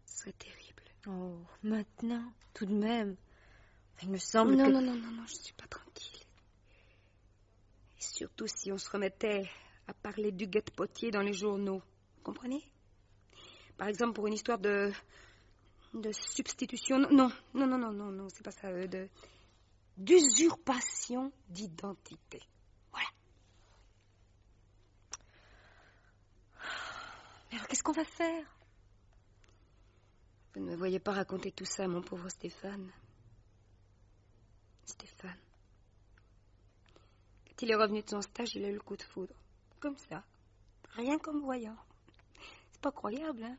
serait terrible. Oh, maintenant, tout de même. Il me semble non, que... Non, je ne suis pas tranquille. Et surtout si on se remettait à parler d'Huguette Potier dans les journaux. Vous comprenez? Par exemple, pour une histoire de substitution... Non, c'est pas ça. D'usurpation d'identité. Voilà. Mais alors, qu'est-ce qu'on va faire? Vous ne me voyez pas raconter tout ça, mon pauvre Stéphane. Stéphane. Quand il est revenu de son stage, il a eu le coup de foudre. Comme ça. Rien qu'en me voyant. C'est pas croyable, hein?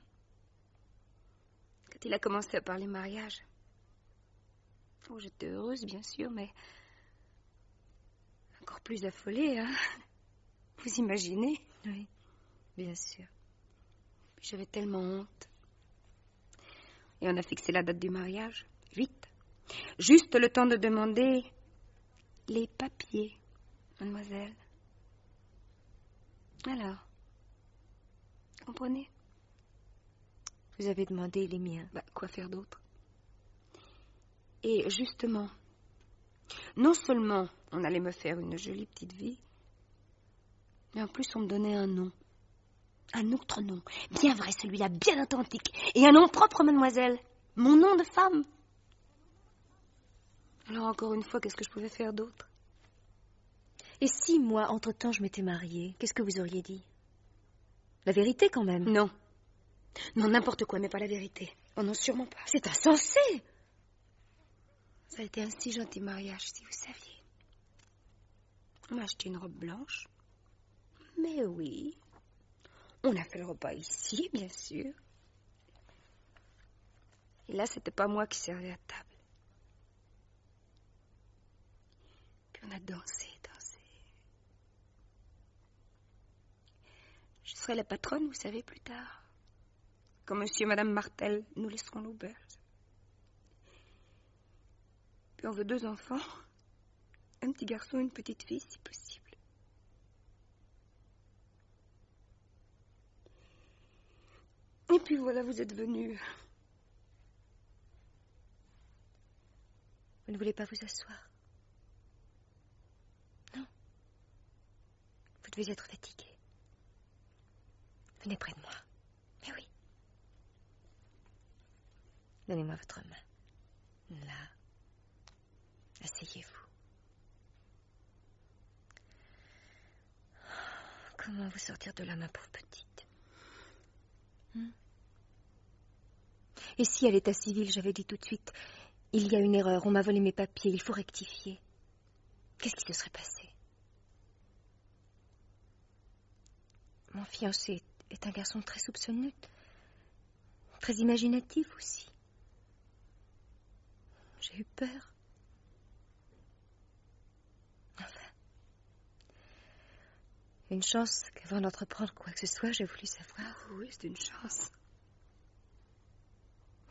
Quand il a commencé à parler mariage. Oh, j'étais heureuse, bien sûr, mais encore plus affolée, hein? Vous imaginez? Oui, bien sûr. Puis j'avais tellement honte. Et on a fixé la date du mariage. Vite. Juste le temps de demander les papiers, mademoiselle. Alors, comprenez? Vous avez demandé les miens. Bah, quoi faire d'autre? Et justement, non seulement on allait me faire une jolie petite vie, mais en plus on me donnait un nom. Un autre nom. Bien vrai, celui-là, bien authentique. Et un nom propre, mademoiselle. Mon nom de femme. Alors encore une fois, qu'est-ce que je pouvais faire d'autre? Et si moi, entre-temps, je m'étais mariée, qu'est-ce que vous auriez dit? La vérité, quand même. Non. Non, n'importe quoi, mais pas la vérité. Oh non, sûrement pas. C'est insensé. Ça a été un si gentil mariage, si vous saviez. On m'a acheté une robe blanche. Mais oui. On a fait le repas ici, bien sûr. Et là, c'était pas moi qui servais à table. Puis on a dansé. Je serai la patronne, vous savez, plus tard. Quand monsieur et madame Martel nous laisseront l'auberge. Puis on veut 2 enfants. Un petit garçon et une petite fille, si possible. Et puis voilà, vous êtes venu. Vous ne voulez pas vous asseoir? Non. Vous devez être fatigué. Venez près de moi. Mais oui. Donnez-moi votre main. Là. Asseyez-vous. Comment vous sortir de là, ma pauvre petite? Et si à l'état civil, j'avais dit tout de suite, il y a une erreur, on m'a volé mes papiers, il faut rectifier. Qu'est-ce qui se serait passé? Mon fiancé est un garçon très soupçonneux, très imaginatif aussi. J'ai eu peur. Enfin, une chance qu'avant d'entreprendre quoi que ce soit, j'ai voulu savoir. Oui, c'est une chance.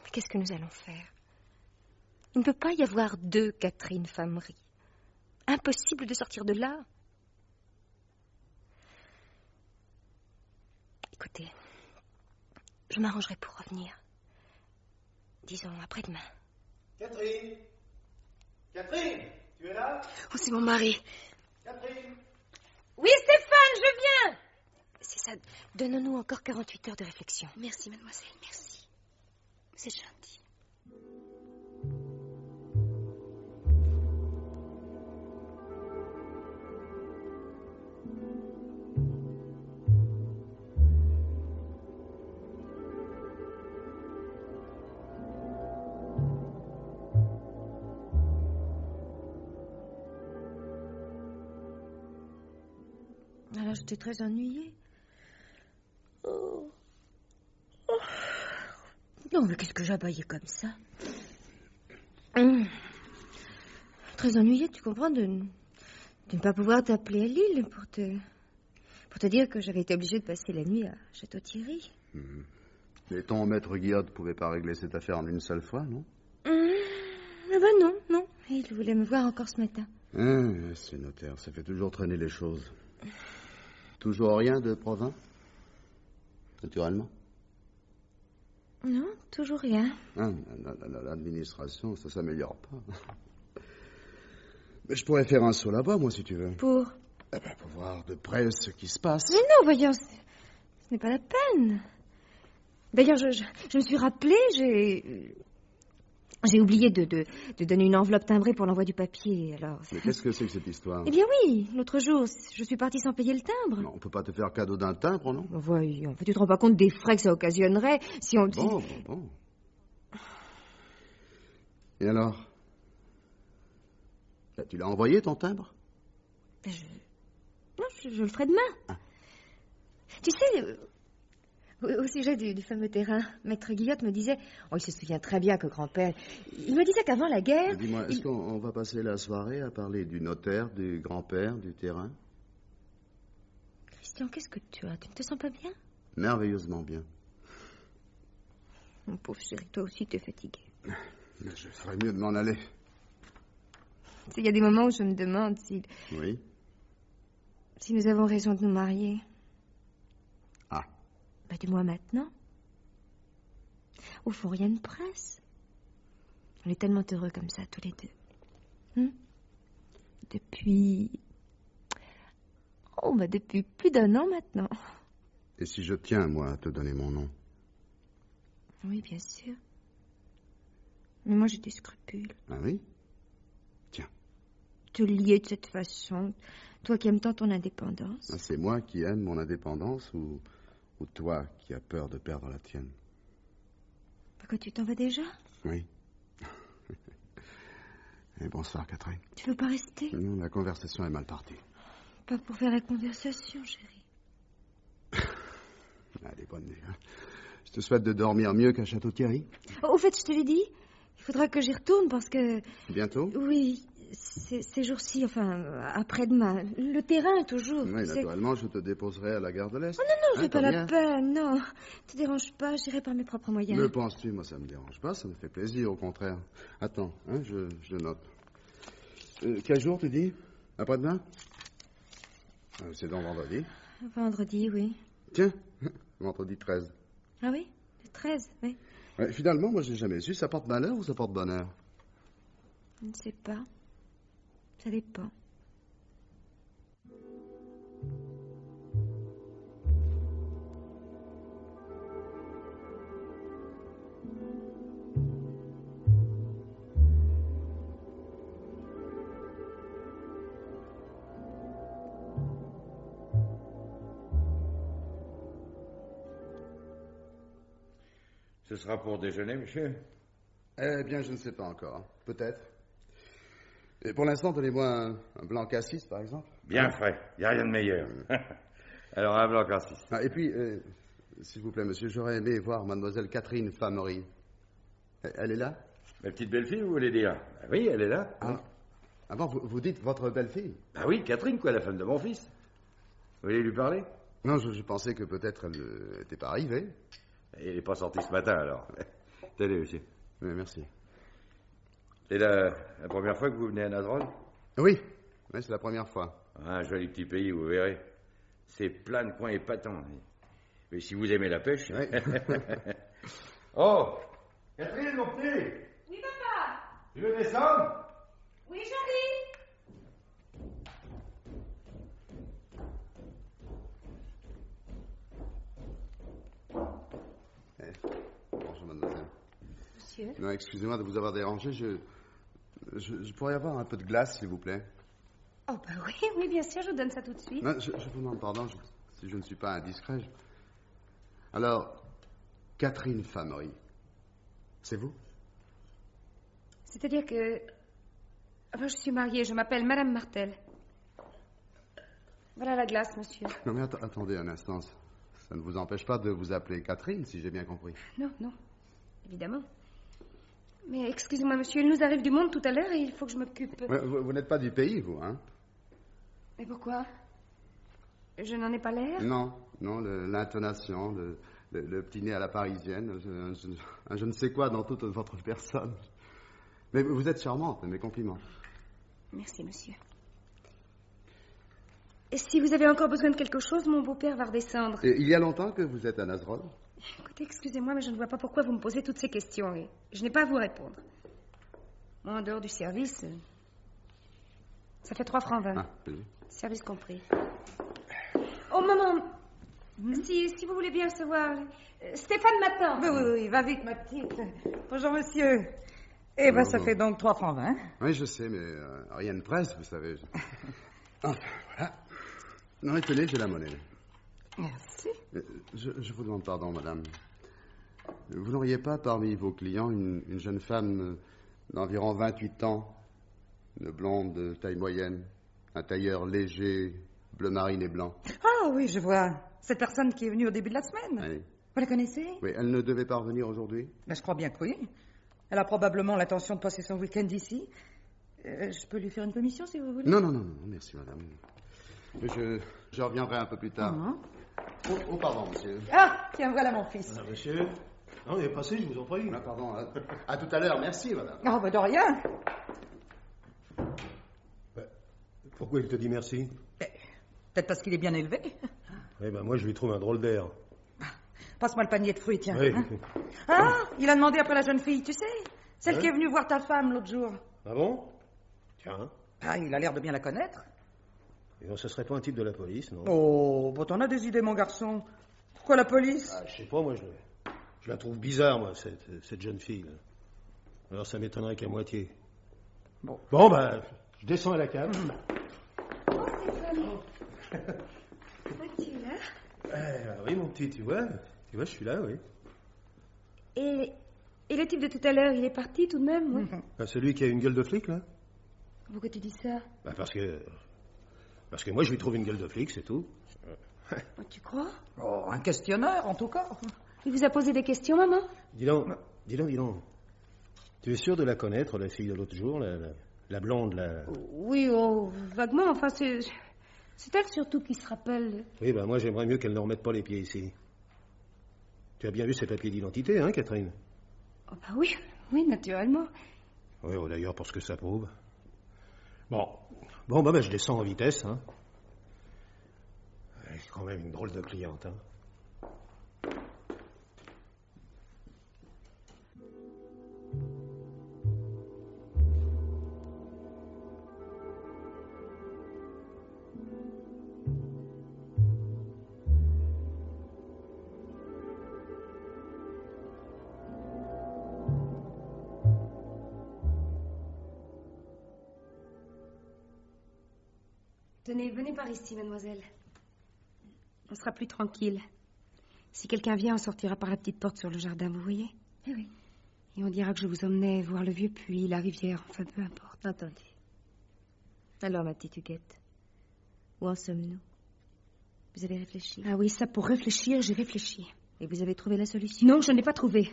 Mais qu'est-ce que nous allons faire? Il ne peut pas y avoir deux Catherine Famery. Impossible de sortir de là. Écoutez, je m'arrangerai pour revenir. Disons après-demain. Catherine! Catherine! Tu es là? Oh, c'est mon mari. Catherine! Oui, Stéphane, je viens! C'est ça. Donnons-nous encore 48 heures de réflexion. Merci, mademoiselle, merci. Vous êtes gentille. Alors, j'étais très ennuyée. Oh. Non, mais qu'est-ce que j'abaillais comme ça? Très ennuyée, tu comprends, de ne pas pouvoir t'appeler à Lille pour te dire que j'avais été obligée de passer la nuit à Château-Thierry. Mais ton maître Guillaume ne pouvait pas régler cette affaire en une seule fois, non? Ah ben non. Il voulait me voir encore ce matin. C'est notaire, ça fait toujours traîner les choses. Toujours rien de Provins? Naturellement. Non, toujours rien. L'administration, ça s'améliore pas. Mais je pourrais faire un saut là-bas, moi, si tu veux. Pour Pour voir de près ce qui se passe. Mais non, voyons, ce n'est pas la peine. D'ailleurs, je me suis rappelée, j'ai oublié de donner une enveloppe timbrée pour l'envoi du papier, alors... Mais qu'est-ce que c'est que cette histoire? Eh bien oui, l'autre jour, je suis partie sans payer le timbre. Non, on peut pas te faire cadeau d'un timbre, non? Voyons, tu te rends pas compte des frais que ça occasionnerait si on... Bon. Et alors? Là, tu l'as envoyé, ton timbre? Non, je le ferai demain. Tu sais... Au sujet du fameux terrain, Maître Guillotte me disait... Oh, il se souvient très bien que grand-père... Il me disait qu'avant la guerre... Dis-moi, est-ce qu'on va passer la soirée à parler du notaire, du grand-père, du terrain? Christian, qu'est-ce que tu as? Tu ne te sens pas bien? Merveilleusement bien. Mon pauvre chéri, toi aussi, tu es fatigué. Mais je ferais mieux de m'en aller. Il y a des moments où je me demande si... Oui? Si nous avons raison de nous marier. Ah. Bah, dis-moi maintenant. Au fond, rien ne presse. On est tellement heureux comme ça, tous les deux. Depuis... Oh, bah depuis plus d'1 an maintenant. Et si je tiens, moi, à te donner mon nom? Oui, bien sûr. Mais moi, j'ai des scrupules. Ah oui? Tiens. Te lier de cette façon, toi qui aimes tant ton indépendance. Ah, c'est moi qui aime mon indépendance ou toi qui as peur de perdre la tienne? Pourquoi tu t'en vas déjà? Oui. Et bonsoir, Catherine. Tu veux pas rester? Non, la conversation est mal partie. Pas pour faire la conversation, chérie. Allez, bonne nuit. Je te souhaite de dormir mieux qu'à Château-Thierry. Au fait, je te l'ai dit, il faudra que j'y retourne parce que... Bientôt? Oui, ces jours-ci, enfin, après-demain. Le terrain, toujours. Oui, naturellement, je te déposerai à la gare de l'Est. Oh non, c'est pas la peine, non. Te dérange pas, j'irai par mes propres moyens. Me penses-tu? Moi, ça me dérange pas, ça me fait plaisir, au contraire. Attends, je note. Quel jour, tu dis? Après-demain? C'est donc vendredi. Vendredi, oui. Tiens, vendredi 13. Ah oui? 13, oui. Ouais, finalement, moi, j'ai jamais su. Ça porte malheur ou ça porte bonheur? Je ne sais pas. Ça dépend. Ce sera pour déjeuner, monsieur? Eh bien, je ne sais pas encore. Peut-être. Et pour l'instant, donnez-moi un blanc cassis, par exemple. Bien frais. Il n'y a rien de meilleur. Alors, un blanc cassis. Ah, et puis, s'il vous plaît, monsieur, j'aurais aimé voir mademoiselle Catherine Famery. Elle est là? Ma petite belle-fille, vous voulez dire? Ah oui, elle est là. Ah, ah bon, vous dites votre belle-fille? Ah oui, Catherine, quoi, la femme de mon fils. Vous voulez lui parler? Non, je pensais que peut-être elle n'était pas arrivée. Il n'est pas sorti ce matin, alors. Tenez, monsieur. Oui, merci. C'est la première fois que vous venez à Nazrol? Oui, c'est la première fois. Un joli petit pays, vous verrez. C'est plein de coins épatants. Mais si vous aimez la pêche... Oui. Oh! Catherine, mon petit! Oui, papa. Tu veux descendre? Oui, j'arrive. Bonjour, mademoiselle. Monsieur? Non, excusez-moi de vous avoir dérangé. Je pourrais avoir un peu de glace, s'il vous plaît? Oh, bah oui, oui, bien sûr, je vous donne ça tout de suite. Non, je vous demande pardon si je ne suis pas indiscret. Alors, Catherine Famery, c'est vous? C'est-à-dire que... Enfin, je suis mariée, je m'appelle Madame Martel. Voilà la glace, monsieur. Non, mais attendez un instant. Ça ne vous empêche pas de vous appeler Catherine, si j'ai bien compris. Non, non, évidemment. Mais excusez-moi, monsieur, il nous arrive du monde tout à l'heure et il faut que je m'occupe. Vous n'êtes pas du pays, vous, hein? Mais pourquoi? Je n'en ai pas l'air? Non, l'intonation, le petit nez à la parisienne, je ne sais quoi dans toute votre personne. Mais vous êtes charmante, mes compliments. Merci, monsieur. Et si vous avez encore besoin de quelque chose, mon beau-père va redescendre. Et il y a longtemps que vous êtes à Nazrol? Écoutez, excusez-moi, mais je ne vois pas pourquoi vous me posez toutes ces questions et je n'ai pas à vous répondre. Moi, en dehors du service, ça fait 3 francs 20. Ah, oui. Service compris. Oh, maman, si vous voulez bien savoir, Stéphane m'attend. Oui, va vite, ma petite. Bonjour, monsieur. Eh ben, ça fait donc 3 francs 20. Oui, je sais, mais rien ne presse, vous savez. Enfin, voilà. Non, tenez, j'ai la monnaie. Merci. Je vous demande pardon, madame. Vous n'auriez pas parmi vos clients une jeune femme d'environ 28 ans, une blonde de taille moyenne, un tailleur léger, bleu marine et blanc? Ah oui, je vois. Cette personne qui est venue au début de la semaine. Oui. Vous la connaissez? Oui, elle ne devait pas revenir aujourd'hui? Ben, je crois bien que oui. Elle a probablement l'intention de passer son week-end ici. Je peux lui faire une commission, si vous voulez? Non, merci, madame. Je reviendrai un peu plus tard. Oh, pardon, monsieur. Ah, tiens, voilà mon fils. Ah, monsieur? Non, il est passé, je vous en prie. Ah, pardon, à tout à l'heure, merci, madame. Ah, ben de rien. Pourquoi il te dit merci? Peut-être parce qu'il est bien élevé. Eh ben, moi, je lui trouve un drôle d'air. Passe-moi le panier de fruits, tiens. Oui. Hein? Ah, il a demandé après la jeune fille, tu sais? Celle qui est venue voir ta femme l'autre jour. Ah bon? Tiens. Ah, il a l'air de bien la connaître. Et non, ce serait pas un type de la police, non? Oh, bon, t'en as des idées, mon garçon. Pourquoi la police? Ah, je sais pas, moi, je la trouve bizarre, moi, cette jeune fille. Là. Alors, ça m'étonnerait qu'à moitié. Bon, ben, je descends à la cave. Oh, Stéphane. Tu es là? Oui, mon petit, tu vois, je suis là, oui. Et le type de tout à l'heure, il est parti tout de même, oui? Celui qui a une gueule de flic, là? Pourquoi tu dis ça? Parce que moi, je lui trouve une gueule de flic, c'est tout. Oh, tu crois? oh, un questionneur, en tout cas. Il vous a posé des questions, maman? Dis donc. Tu es sûr de la connaître, la fille de l'autre jour, la blonde, la... Oui, oh, vaguement, enfin, c'est elle surtout qui se rappelle. Oui, ben moi, j'aimerais mieux qu'elle ne remette pas les pieds ici. Tu as bien vu ses papiers d'identité, hein, Catherine? Oh, bah oui, naturellement. Oui, d'ailleurs, pour ce que ça prouve. Bon, ben, je descends en vitesse, hein. C'est quand même une drôle de cliente, hein. Tenez, venez par ici, mademoiselle. On sera plus tranquille. Si quelqu'un vient, on sortira par la petite porte sur le jardin, vous voyez? Oui. Et on dira que je vous emmenais voir le vieux puits, la rivière, enfin peu importe. Attendez. Alors, ma petite Huguette, où en sommes-nous? Vous avez réfléchi? Ah oui, ça, pour réfléchir, j'ai réfléchi. Et vous avez trouvé la solution? Non, je ne l'ai pas trouvée.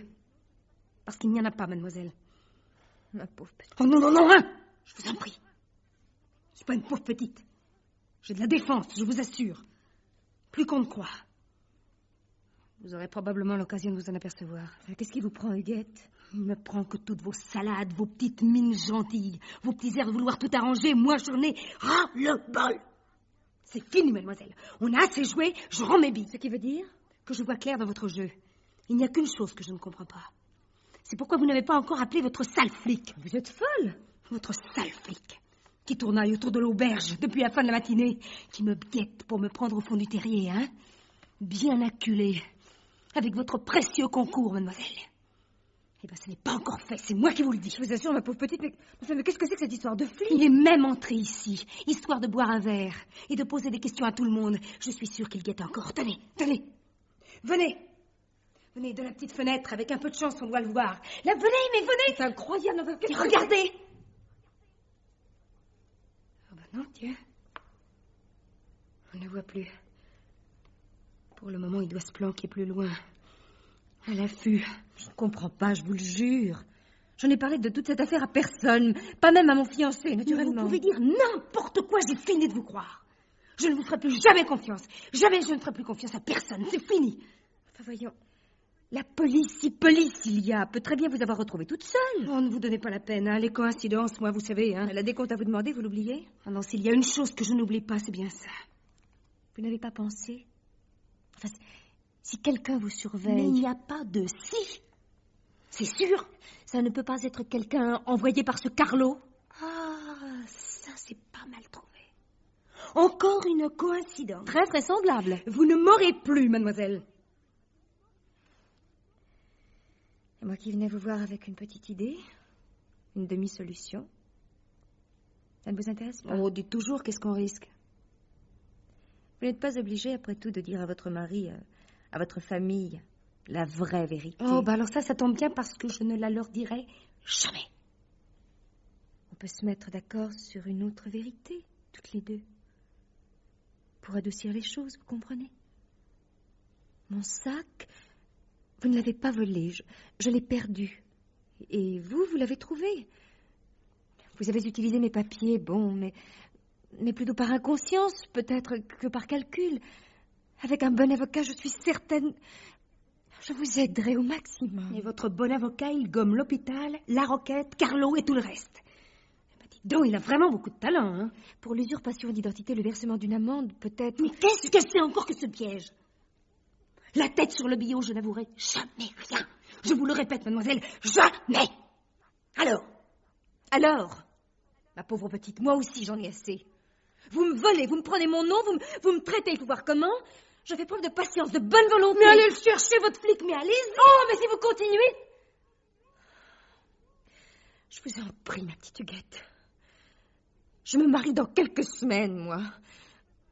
Parce qu'il n'y en a pas, mademoiselle. Ma pauvre petite. Oh non, non, non, hein! Je vous en prie. Je ne suis pas une pauvre petite. J'ai de la défense, je vous assure. Plus qu'on ne croit. Vous aurez probablement l'occasion de vous en apercevoir. Qu'est-ce qui vous prend, Huguette? Il me prend que toutes vos salades, vos petites mines gentilles, vos petits airs de vouloir tout arranger. Moi, j'en ai ras-le-bol. C'est fini, mademoiselle. On a assez joué, je rends mes billes. Ce qui veut dire que je vois clair dans votre jeu. Il n'y a qu'une chose que je ne comprends pas. C'est pourquoi vous n'avez pas encore appelé votre sale flic. Vous êtes folle. Votre sale flic, qui tournaille autour de l'auberge depuis la fin de la matinée, qui me guette pour me prendre au fond du terrier, hein? Bien acculé, avec votre précieux concours, mademoiselle. Eh bien, ce n'est pas encore fait, c'est moi qui vous le dis. Je vous assure, ma pauvre petite, mais qu'est-ce que c'est que cette histoire de flic? Il est même entré ici, histoire de boire un verre et de poser des questions à tout le monde. Je suis sûre qu'il guette encore. Tenez, tenez. Venez. Venez de la petite fenêtre, avec un peu de chance, on doit le voir. Là, venez, mais venez. C'est incroyable. Regardez. Oh ben non, Dieu. On ne le voit plus. Pour le moment, il doit se planquer plus loin. À l'affût. Je ne comprends pas, je vous le jure. Je n'ai parlé de toute cette affaire à personne, pas même à mon fiancé, naturellement. Vous pouvez dire n'importe quoi, j'ai fini de vous croire. Je ne vous ferai plus jamais confiance. Jamais je ne ferai plus confiance à personne, c'est fini. Enfin, voyons. La police, si police il y a, peut très bien vous avoir retrouvé toute seule. Oh, ne vous donnez pas la peine, hein. Les coïncidences, moi, vous savez, hein. Elle a des comptes à vous demander, vous l'oubliez? Ah non, s'il y a une chose que je n'oublie pas, c'est bien ça. Vous n'avez pas pensé? Enfin, si quelqu'un vous surveille... Mais il n'y a pas de si. C'est sûr. Ça ne peut pas être quelqu'un envoyé par ce Carlo? Ah, ça, c'est pas mal trouvé. Encore une coïncidence. Très vraisemblable. Vous ne m'aurez plus, mademoiselle. Et moi qui venais vous voir avec une petite idée, une demi-solution. Ça ne vous intéresse pas? Oh, dites toujours, qu'est-ce qu'on risque? Vous n'êtes pas obligé, après tout, de dire à votre mari, à votre famille, la vraie vérité. Oh, bah alors ça tombe bien parce que je ne la leur dirai jamais. On peut se mettre d'accord sur une autre vérité, toutes les deux. Pour adoucir les choses, vous comprenez? Mon sac, vous ne l'avez pas volé, je l'ai perdu. Et vous l'avez trouvé. Vous avez utilisé mes papiers, bon, mais plutôt par inconscience, peut-être, que par calcul. Avec un bon avocat, je suis certaine... Je vous aiderai au maximum. Et votre bon avocat, il gomme l'hôpital, la roquette, Carlo et tout le reste. Ben, dites donc, il a vraiment beaucoup de talent, hein. Pour l'usurpation d'identité, le versement d'une amende, peut-être... Mais qu'est-ce que c'est encore que ce piège? La tête sur le billot, je n'avouerai jamais rien. Je vous le répète, mademoiselle, jamais. Alors, ma pauvre petite, moi aussi j'en ai assez. Vous me volez, vous me prenez mon nom, vous me traitez, il faut voir comment. Je fais preuve de patience, de bonne volonté. Mais allez le chercher, votre flic, mais allez-y. Oh, mais si vous continuez... Je vous en prie, ma petite Huguette. Je me marie dans quelques semaines, moi.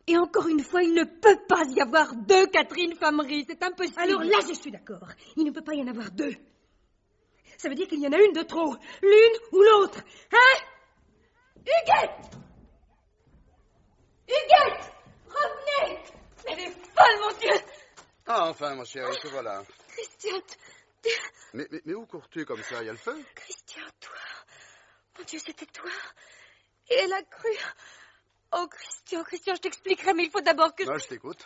Et encore une fois, il ne peut pas y avoir deux Catherine Famery, c'est impossible. Alors là, je suis d'accord. Il ne peut pas y en avoir deux. Ça veut dire qu'il y en a une de trop. L'une ou l'autre. Hein? Huguette! Huguette! Revenez! Elle est folle, mon Dieu! Ah, enfin, mon chéri, te voilà. Christian, Mais où cours-tu comme ça? Il y a le feu? Christian, toi... Mon Dieu, c'était toi. Et elle a cru... Oh, Christian, je t'expliquerai, mais il faut d'abord que... Non, je t'écoute.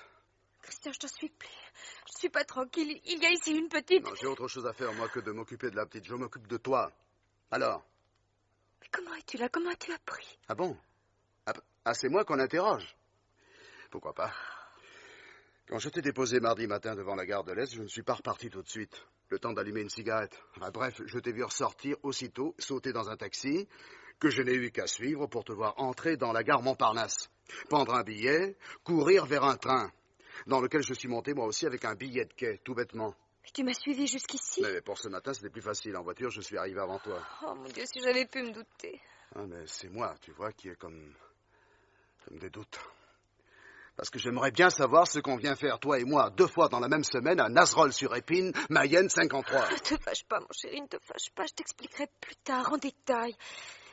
Christian, je t'en supplie. Je ne suis pas tranquille. Il y a ici une petite... Non, j'ai autre chose à faire, moi, que de m'occuper de la petite. Je m'occupe de toi. Alors? Mais comment es-tu là? Comment as-tu appris? Ah bon? Ah, c'est moi qu'on interroge. Pourquoi pas? Quand je t'ai déposé mardi matin devant la gare de l'Est, je ne suis pas reparti tout de suite. Le temps d'allumer une cigarette. Enfin, bref, je t'ai vu ressortir aussitôt, sauter dans un taxi, que je n'ai eu qu'à suivre pour te voir entrer dans la gare Montparnasse, prendre un billet, courir vers un train, dans lequel je suis monté moi aussi avec un billet de quai, tout bêtement. Mais tu m'as suivi jusqu'ici? Mais pour ce matin, c'était plus facile. En voiture, je suis arrivé avant toi. Oh mon Dieu, si j'avais pu me douter. Ah, mais c'est moi, tu vois, qui est comme Des doutes. Parce que j'aimerais bien savoir ce qu'on vient faire, toi et moi, 2 fois dans la même semaine, à Nazerolles-sur-Épine, Mayenne 53. Ne te fâche pas, mon chéri, ne te fâche pas. Je t'expliquerai plus tard, en détail.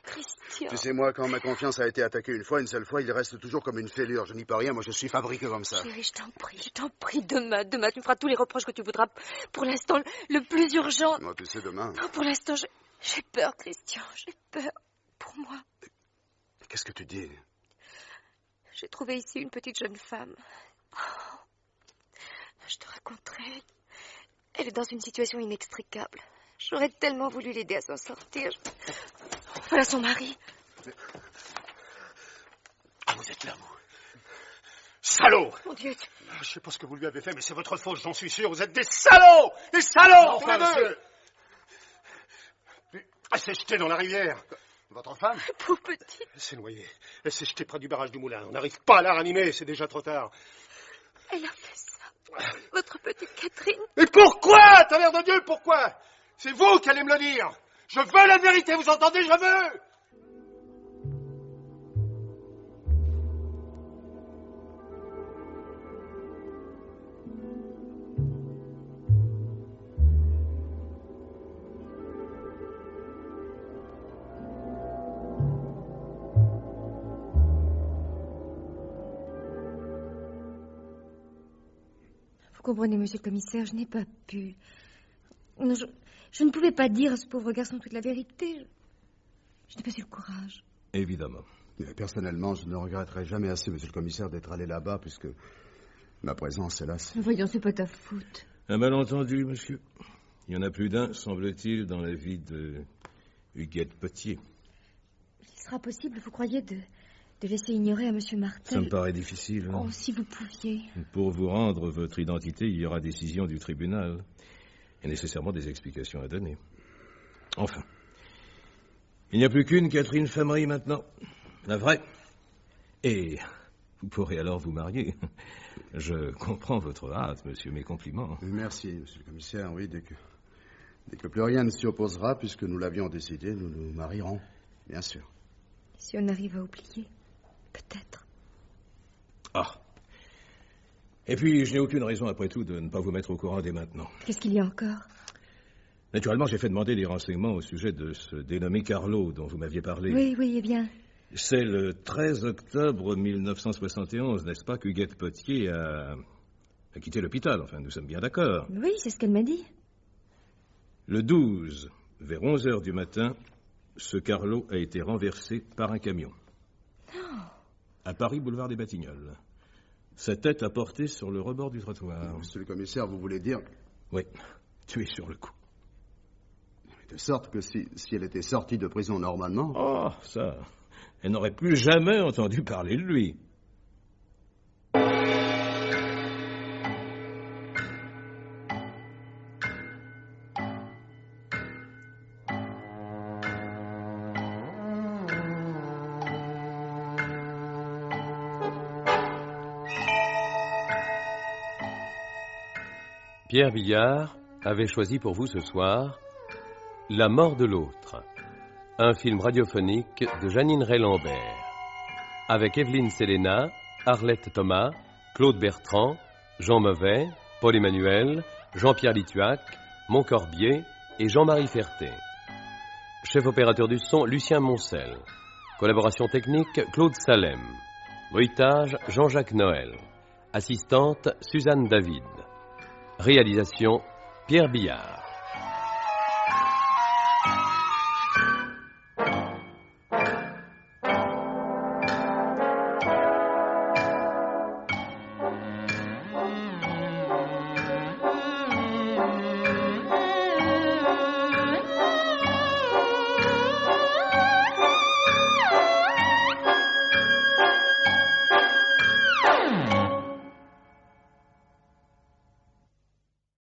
Christian. Tu sais, moi, quand ma confiance a été attaquée une seule fois, il reste toujours comme une fêlure. Je n'y peux rien, moi je suis fabriqué comme ça. Chéri, je t'en prie, demain, tu me feras tous les reproches que tu voudras. Pour l'instant, le plus urgent... Moi, tu sais, demain... Non, pour l'instant, j'ai peur, Christian, j'ai peur. Pour moi. Qu'est-ce que tu dis? J'ai trouvé ici une petite jeune femme. Oh, je te raconterai. Elle est dans une situation inextricable. J'aurais tellement voulu l'aider à s'en sortir. Voilà son mari. Ah, vous êtes là, vous. Salaud! Mon Dieu. Je sais pas ce que vous lui avez fait, mais c'est votre faute, j'en suis sûr. Vous êtes des salauds! Des salauds! Enfin, monsieur! Elle s'est jetée dans la rivière. Votre femme? Pauvre petite. Elle s'est noyée. Elle s'est jetée près du barrage du moulin. On n'arrive pas à la ranimer, c'est déjà trop tard. Elle a fait ça. Votre petite Catherine. Mais pourquoi? Tonnerre de Dieu, pourquoi? C'est vous qui allez me le dire. Je veux la vérité, vous entendez? Je veux! Vous comprenez, monsieur le commissaire, je n'ai pas pu. Non, je ne pouvais pas dire à ce pauvre garçon toute la vérité. Je n'ai pas eu le courage. Évidemment. Personnellement, je ne regretterai jamais assez, monsieur le commissaire, d'être allé là-bas, puisque ma présence, hélas... Voyons, c'est pas ta faute. Un malentendu, monsieur. Il y en a plus d'un, semble-t-il, dans la vie de Huguette Potier. Il sera possible, vous croyez, de laisser ignorer à monsieur Martel... Ça me paraît difficile. Hein. Oh, si vous pouviez... Pour vous rendre votre identité, il y aura décision du tribunal. Et nécessairement des explications à donner. Enfin. Il n'y a plus qu'une Catherine Famery maintenant. La vraie. Et vous pourrez alors vous marier. Je comprends votre hâte, monsieur, mes compliments. Merci, monsieur le commissaire. Oui, dès que plus rien ne s'y opposera, puisque nous l'avions décidé, nous nous marierons, bien sûr. Si on arrive à oublier, peut-être. Ah. Et puis, je n'ai aucune raison, après tout, de ne pas vous mettre au courant dès maintenant. Qu'est-ce qu'il y a encore? Naturellement, j'ai fait demander des renseignements au sujet de ce dénommé Carlo dont vous m'aviez parlé. Oui, eh bien. C'est le 13 octobre 1971, n'est-ce pas, qu'Huguette Potier a quitté l'hôpital. Enfin, nous sommes bien d'accord. Oui, c'est ce qu'elle m'a dit. Le 12, vers 11h du matin, ce Carlo a été renversé par un camion. Non. À Paris, boulevard des Batignolles. Sa tête a porté sur le rebord du trottoir. Monsieur le commissaire, vous voulez dire... Oui, tu es sur le coup. De sorte que si elle était sortie de prison normalement... Oh, ça... Elle n'aurait plus jamais entendu parler de lui. Pierre Billard avait choisi pour vous ce soir La mort de l'autre, un film radiophonique de Janine Ray-Lambert, avec Evelyne Selena, Arlette Thomas, Claude Bertrand, Jean Mauvais, Paul Emmanuel, Jean-Pierre Lituac, Montcorbier et Jean-Marie Ferté. Chef opérateur du son, Lucien Moncel. Collaboration technique, Claude Salem. Bruitage, Jean-Jacques Noël. Assistante, Suzanne David. Réalisation, Pierre Billard.